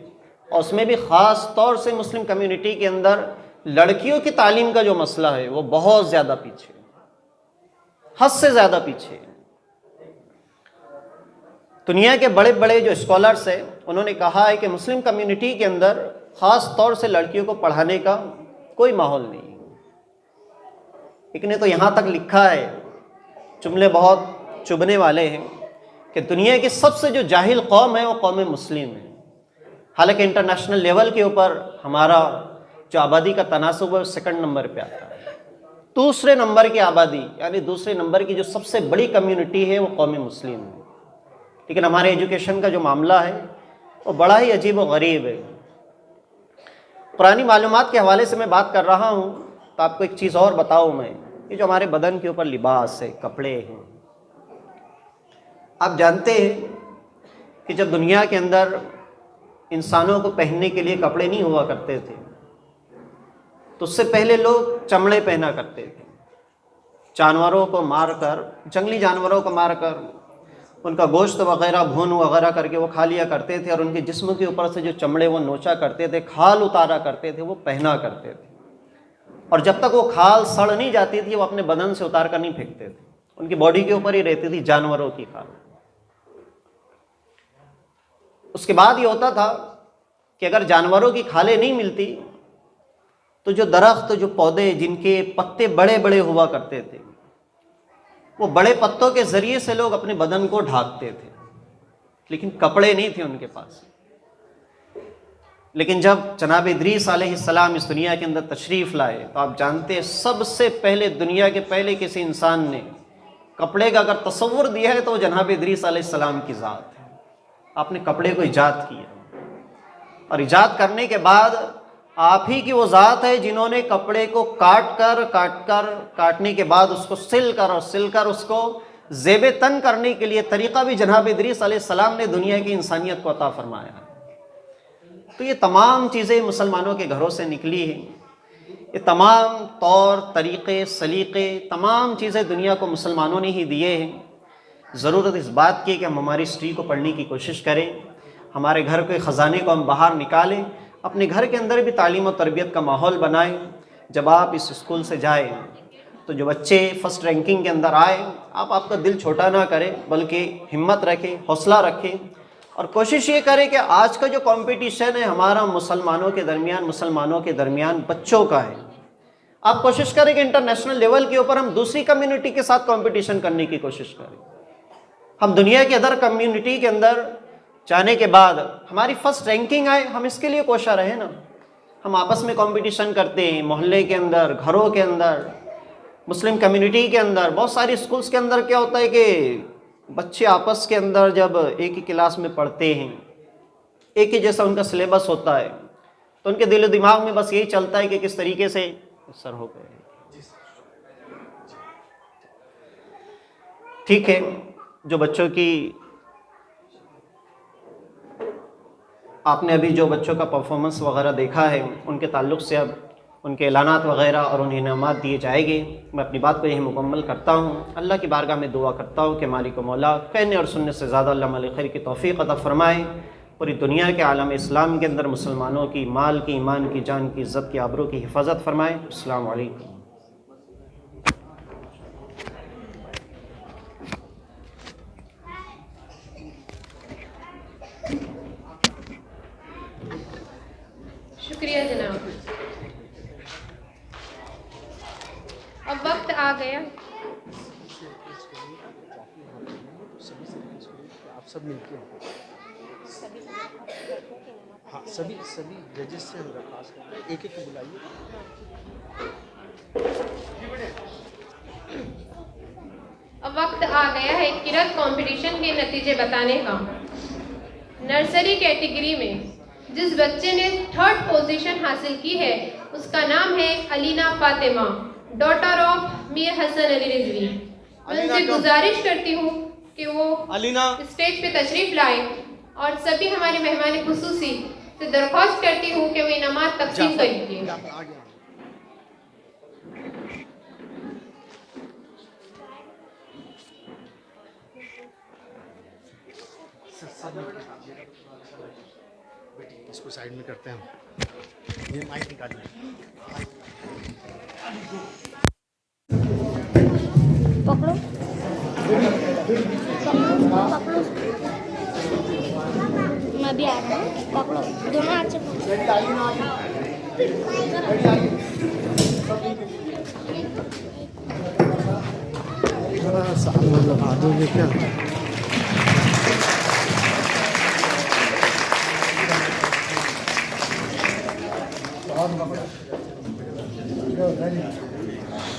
और उसमें भी ख़ास तौर से मुस्लिम कम्युनिटी के अंदर लड़कियों की तालीम का जो मसला है वो बहुत ज़्यादा पीछे, हद से ज़्यादा पीछे। दुनिया के बड़े बड़े जो स्कॉलर्स हैं उन्होंने कहा है कि मुस्लिम कम्युनिटी के अंदर ख़ास तौर से लड़कियों को पढ़ाने का कोई माहौल नहीं। एक ने तो यहाँ तक लिखा है, जुमले बहुत चुभने वाले हैं, कि दुनिया की सबसे जो जाहिल कौम है वो कौम मुस्लिम है। हालांकि इंटरनेशनल लेवल के ऊपर हमारा जो आबादी का तनासुब है सेकंड नंबर पे आता है। दूसरे नंबर की आबादी यानी दूसरे नंबर की जो सबसे बड़ी कम्युनिटी है वो कौम मुस्लिम है। लेकिन हमारे एजुकेशन का जो मामला है वो बड़ा ही अजीब व गरीब है। पुरानी मालूमात के हवाले से मैं बात कर रहा हूँ तो आपको एक चीज़ और बताऊँ मैं, ये जो हमारे बदन के ऊपर लिबास है, कपड़े हैं, आप जानते हैं कि जब दुनिया के अंदर इंसानों को पहनने के लिए कपड़े नहीं हुआ करते थे तो उससे पहले लोग चमड़े पहना करते थे। जानवरों को मारकर, जंगली जानवरों को मारकर उनका गोश्त वगैरह भून वगैरह करके वो खा लिया करते थे और उनके जिस्म के ऊपर से जो चमड़े वो नोचा करते थे, खाल उतारा करते थे, वो पहना करते थे। और जब तक वो खाल सड़ नहीं जाती थी वो अपने बदन से उतार कर नहीं फेंकते थे, उनकी बॉडी के ऊपर ही रहती थी जानवरों की खाल। उसके बाद ये होता था कि अगर जानवरों की खालें नहीं मिलती तो जो दरख्त, जो पौधे जिनके पत्ते बड़े बड़े हुआ करते थे, वो बड़े पत्तों के ज़रिए से लोग अपने बदन को ढांकते थे, लेकिन कपड़े नहीं थे उनके पास। लेकिन जब जनाब इदरीस अलैहिस्सलाम इस दुनिया के अंदर तशरीफ़ लाए तो आप जानते हैं सबसे पहले दुनिया के पहले किसी इंसान ने कपड़े का अगर तसव्वुर दिया है तो वो जनाब इदरीस अलैहिस्सलाम की ज़ात है। आपने कपड़े को ईजाद किया और ईजाद करने के बाद आप ही की वो ज़ात है जिन्होंने कपड़े को काटने के बाद उसको सिलकर उसको ज़ेबे तन करने के लिए तरीक़ा भी जनाब इदरीस अलैहिस्सलाम ने दुनिया की इंसानियत को अता फरमाया है। तो ये तमाम चीज़ें मुसलमानों के घरों से निकली हैं। ये तमाम तौर तरीक़े सलीक़े तमाम चीज़ें दुनिया को मुसलमानों ने ही दिए हैं। ज़रूरत इस बात की कि हम हमारी हिस्ट्री को पढ़ने की कोशिश करें, हमारे घर के ख़जाने को हम बाहर निकालें, अपने घर के अंदर भी तालीम और तरबियत का माहौल बनाएं। जब आप इस स्कूल से जाएं तो जो बच्चे फ़र्स्ट रैंकिंग के अंदर आए, आप आपका दिल छोटा ना करें, बल्कि हिम्मत रखें, हौसला रखें और कोशिश ये करें कि आज का जो कंपटीशन है हमारा मुसलमानों के दरमियान बच्चों का है। आप कोशिश करें कि इंटरनेशनल लेवल के ऊपर हम दूसरी कम्युनिटी के साथ कंपटीशन करने की कोशिश करें। हम दुनिया के अदर कम्युनिटी के अंदर चाहने के बाद हमारी फर्स्ट रैंकिंग आए, हम इसके लिए कोशा रहे ना। हम आपस में कंपटीशन करते हैं, मोहल्ले के अंदर, घरों के अंदर, मुस्लिम कम्युनिटी के अंदर, बहुत सारी स्कूल्स के अंदर क्या होता है कि बच्चे आपस के अंदर जब एक ही क्लास में पढ़ते हैं, एक ही जैसा उनका सिलेबस होता है, तो उनके दिल दिमाग में बस यही चलता है कि किस तरीके से सर हो गए। ठीक है, जो बच्चों की आपने अभी जो बच्चों का परफॉर्मेंस वगैरह देखा है, उनके ताल्लुक़ से अब उनके ऐलानात वगैरह और उन्हें इनामात दिए जाएंगे। मैं अपनी बात को यही मुकम्मल करता हूँ। अल्लाह की बारगाह में दुआ करता हूँ कि मालिक व मौला कहने और सुनने से ज़्यादा अल्लाह मालिक खैर की तौफ़ीक़ अता फ़रमाए। पूरी दुनिया के आलम इस्लाम के अंदर मुसलमानों की माल की, ईमान की, जान की, इज़्ज़त की, आबरू की हिफाजत फ़रमाए। अस्सलामु अलैकुम। शुक्रिया जनाब। अब वक्त आ गया आप सब मिलके हाँ सभी जजेस से हम दरख्वास्त करते हैं, एक एक को बुलाइए। अब वक्त आ गया है किरत कंपटीशन के नतीजे बताने का। नर्सरी कैटेगरी में जिस बच्चे ने 3rd पोजीशन हासिल की है उसका नाम है अलीना फातिमा, डॉटर ऑफ मीर हसन अली रिजवी। मैं उनसे गुजारिश करती हूँ कि वो स्टेज पे तशरीफ लाए और सभी हमारे मेहमान खुसूसी से दरख्वास्त करती हूँ कि वो इनामात तकसीम करेंगे। इसको साइड में करते हैं। ये माइक निकालिए। पकड़ो पकड़ो, मैं भी आ रहा हूँ। पकड़ो दोनों हाथ से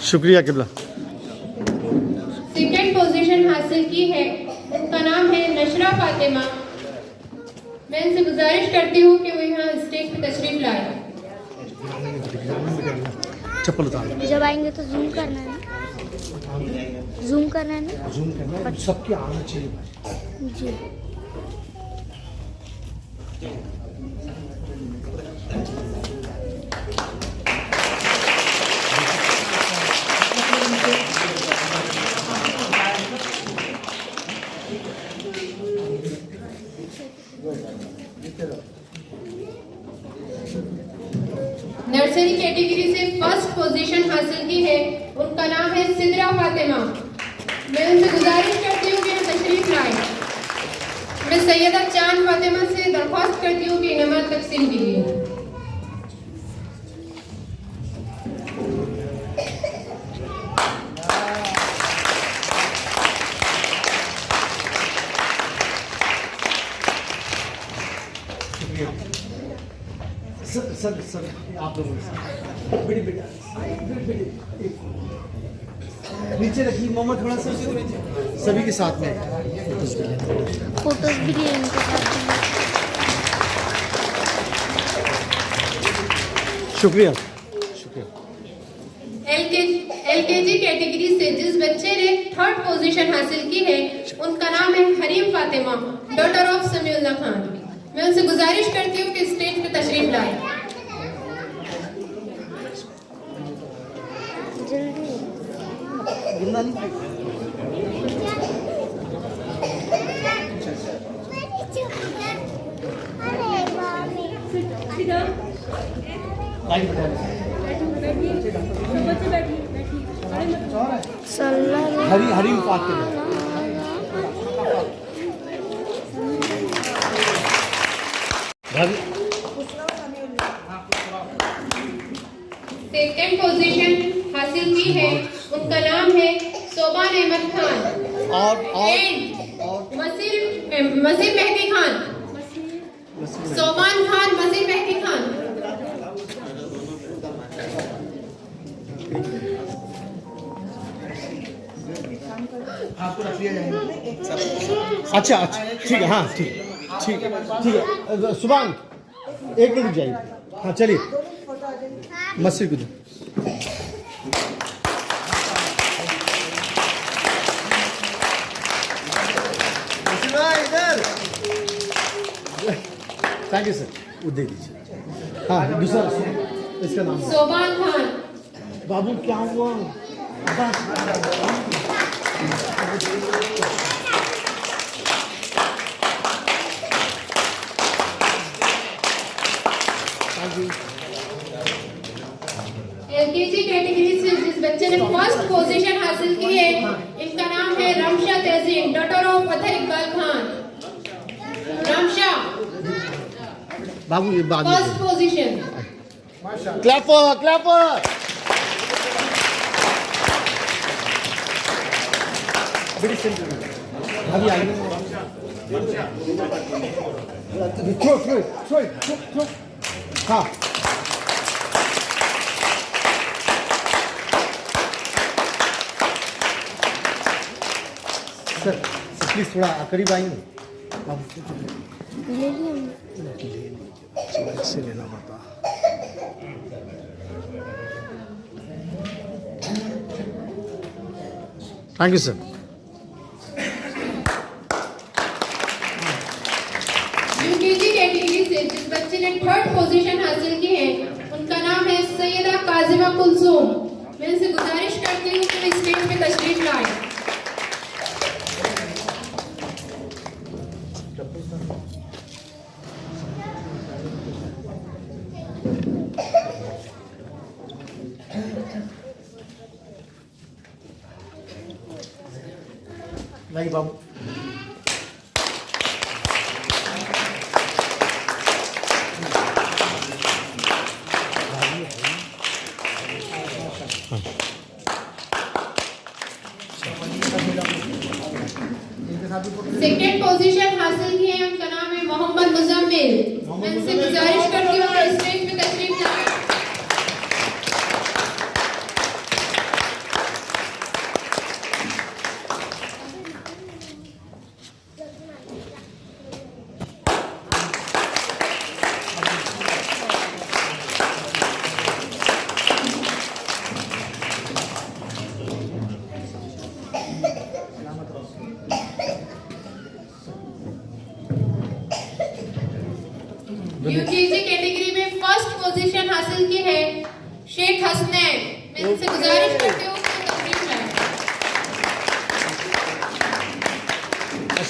शुक्रिया किबला। सेकंड पोजीशन हासिल की है, उनका नाम है नशरा फातिमा। मैं इनसे गुजारिश करती हूँ कि वो यहाँ स्टेज पे तशरीफ लाए। चप्पल उतार। जब आएंगे तो जूम करना है ना, जूम करना है ना, जूम करना है, सबके आना चाहिए जी। नर्सरी कैटेगरी से 1st पोजीशन हासिल की है, उनका नाम है सिदरा फातिमा। मैं उनसे गुजारिश करती हूँ कि वो तशरीफ लाए। मैं सैयदा चांद फातिमा से दरख्वास्त करती हूँ कि इनामात तकसीम कीजिए। सर आप लोगों बेटी बेटा नीचे रखिए, मोहम्मद थोड़ा सा सभी के साथ में फोटोज भी लिए इनके साथ। शुक्रिया। एलकेजी कैटेगरी से जिस बच्चे ने 3rd पोजीशन हासिल की है उनका नाम है हरीम फातिमा, डॉटर ऑफ समीउल्लाह खान। मैं उनसे गुजारिश करती हूँ कि स्टेज पे तशरीफ लाए। हरी फातिमा। सेकंड पोजीशन हासिल की है, उनका नाम है सोबान अहमद खान और मसीर मेहदी खान। सोमान खान मजीद मेहदी खान। आपको रख लिया जाएगा। अच्छा अच्छा ठीक है, हाँ ठीक ठीक ठीक है। सुभान एक मिनट जाइए। हाँ चलिए मस्जिद को इधर। थैंक यू सर, वो दे दीजिए। हाँ दूसरा इसका नाम सोमान खान। बाबू क्या हुआ? एलकेजी कैटेगरी से जिस बच्चे ने फर्स्ट पोजीशन हासिल की है, इनका नाम है रमशा तहसीन, डॉटर ऑफ फतेह इकबाल खान। रमशा बाबू ये बाद फर्स्ट पोजीशन। Clapper Clapper. अभी आइए। थ्रो। हाँ सर प्लीज थोड़ा करीब आइए। से लेना पड़ता। Thank you sir. UKG category से जिस बच्चे ने थर्ड पोजीशन हासिल की है, उनका नाम है सैयदा काजिमा कुलसूम। मैं इनसे गुजारिश करती हूँ कि स्टेज पे तशरीफ लाएं। नहीं बाबू सेकेंड पोजीशन हासिल की है, उनका नाम है मोहम्मद मुजम्मिल। मैं इनसे गुजारिश करती हूँ कि स्टेज पे तशरीफ लाएं। यूकेजी कैटेगरी में फर्स्ट पोजीशन हासिल की है शेख हसनैन। मैं इनसे गुजारिश करती हूँ कि तशरीफ लाएं।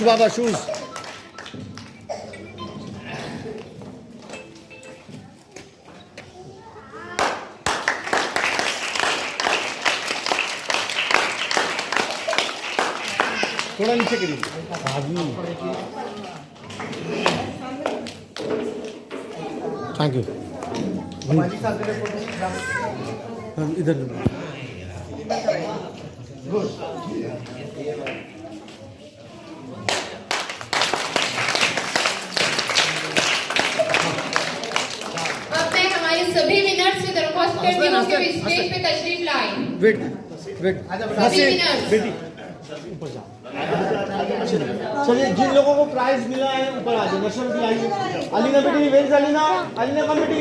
बाबा शूज। थोड़ा नीचे करिए भाभी। Thank you. इधर अब मैं हमारे सभी विनर्स से दरख्वास्त करती हूँ कि स्टेज पे तशरीफ लाएं। वेट सभी विनर्स बेटी ऊपर जाओ। चलिए जिन लोगों को प्राइज मिला है ऊपर आ जाओ। नशर भी आइए। अलीना बेटी, वेयर इज अलीना? अलीना कम बेटी।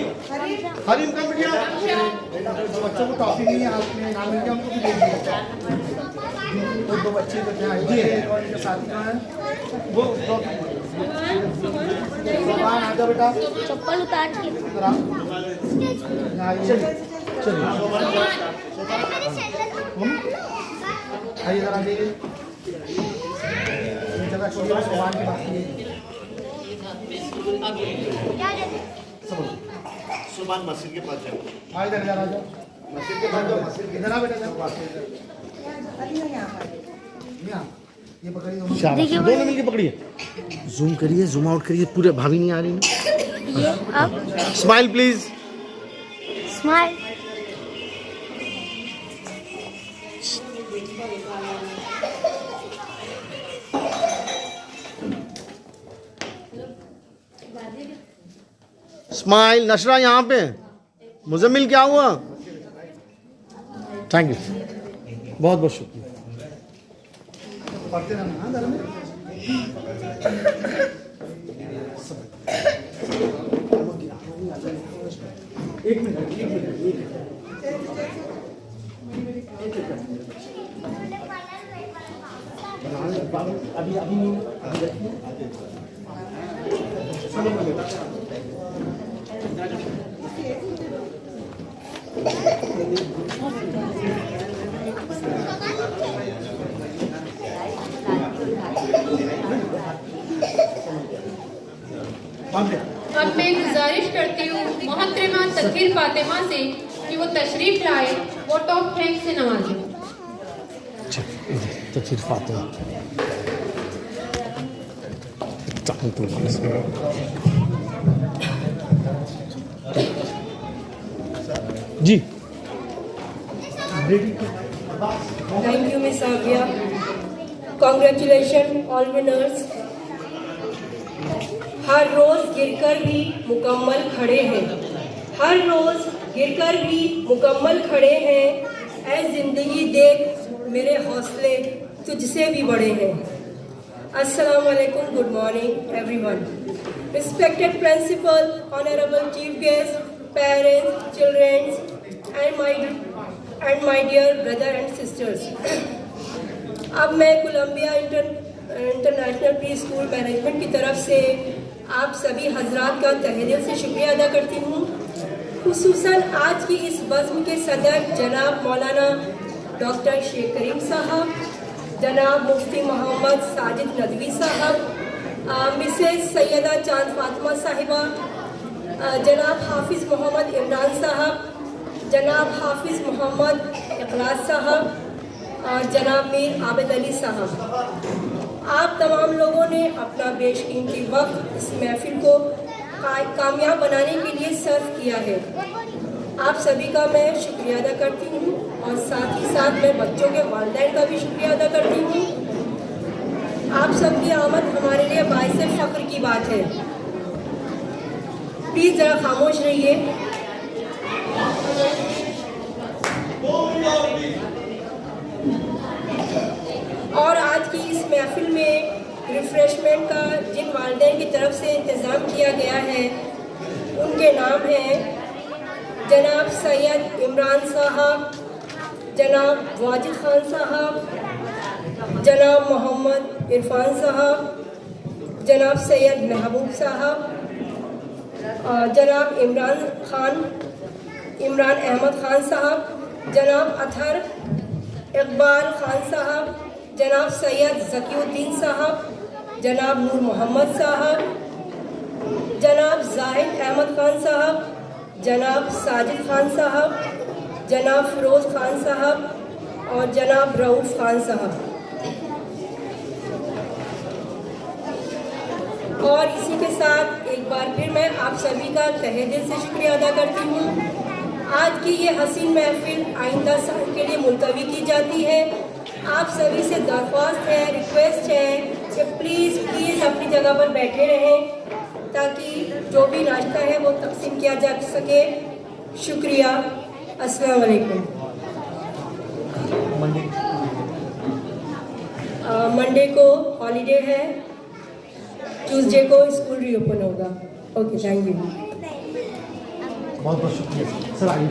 हरीम कम बेटी। बच्चों को टॉफी नहीं है, आपने नाम लिख के हमको भी दे दिया। दो बच्चे तो क्या है और इनके साथ कहाँ है वो सामान। आ जाओ बेटा, चप्पल उतार के चलिए आइए जरा देखिए। जगह छोड़िए, सामान की बात कीजिए। सुभान मस्जिद के पास जाओ। हाँ इधर इधर आ जाओ। मस्जिद के पास जाओ। मस्जिद इधर आ बेटा जाओ। ये पकड़िए दोनों मिलके पकड़िए। जूम करिए, जूम आउट करिए, पूरे भाभी नहीं आ रही ना। ये अब स्माइल प्लीज। स्माइल। स्माइल। नशरा यहाँ पे, मुजम्मिल क्या हुआ? थैंक यू, बहुत बहुत शुक्रिया। पढ़ते रहना हाँ, में एक मिनट अभी अभी अब मैं गुजारिश करती हूँ मोहतरमा तकरीर फातिमा से कि वो तशरीफ लाए, वोट ऑफ थैंक्स से नवाजें। तकरीर फातिमा जी। Thank you, Miss Avia. Congratulations, all winners. हर रोज गिरकर भी मुकम्मल खड़े हैं, हर रोज गिरकर भी मुकम्मल खड़े हैं। ऐ जिंदगी देख मेरे हौसले तुझसे भी बड़े हैं। अस्सलाम वालेकुम, good morning everyone. Respected principal, honorable chief guest, parents, children and my dear brother and sisters. अब मैं Columbia international preschool management की तरफ से आप सभी हजरात का तहे दिल से शुक्रिया अदा करती हूँ। खुसूसन आज की इस बज़्म के सदर जनाब मौलाना डॉक्टर शेख करीम साहब, जनाब मुफ्ती मोहम्मद साजिद नदवी साहब, मिसेस सैयदा चांद फातिमा साहिबा, जनाब हाफिज़ मोहम्मद इमरान साहब, जनाब हाफिज़ मोहम्मद इखलास साहब और जनाब मीर आबिद अली साहब, आप तमाम लोगों ने अपना बेशकीमती वक्त इस महफिल को कामयाब बनाने के लिए सर्व किया है। आप सभी का मैं शुक्रिया अदा करती हूँ और साथ ही साथ मैं बच्चों के वालिदैन का भी शुक्रिया अदा करती हूँ। आप सबकी आमद हमारे लिए बाइसे फ़ख्र की बात है। प्लीज़ ज़रा खामोश रहिए। और आज की इस महफिल में रिफ्रेशमेंट का जिन वालिदैन की तरफ से इंतज़ाम किया गया है उनके नाम हैं जनाब सैयद इमरान साहब, जनाब वाजिद खान साहब, जनाब मोहम्मद इरफान साहब, जनाब सैयद महबूब साहब, जनाब इमरान अहमद खान साहब, जनाब अतहर इकबाल खान साहब, जनाब सैयद ज़कीउद्दीन साहब, जनाब नूर मोहम्मद साहब, जनाब जाहिद अहमद खान साहब, जनाब साजिद खान साहब, जनाब फिरोज़ खान साहब और जनाब रऊफ़ खान साहब। और इसी के साथ एक बार फिर मैं आप सभी का तहे दिल से शुक्रिया अदा करती हूँ। आज की ये हसीन महफिल आइंदा साल के लिए मुलतवी की जाती है। आप सभी से दरख्वास्त है, रिक्वेस्ट है कि प्लीज़ अपनी जगह पर बैठे रहें ताकि जो भी नाश्ता है वो तकसीम किया जा सके। शुक्रिया। अस्सलाम वालेकुम। मंडे को हॉलीडे है, ट्यूसडे को स्कूल रीओपन होगा। Okay, thank you. बहुत बहुत शुक्रिया सर। आइए।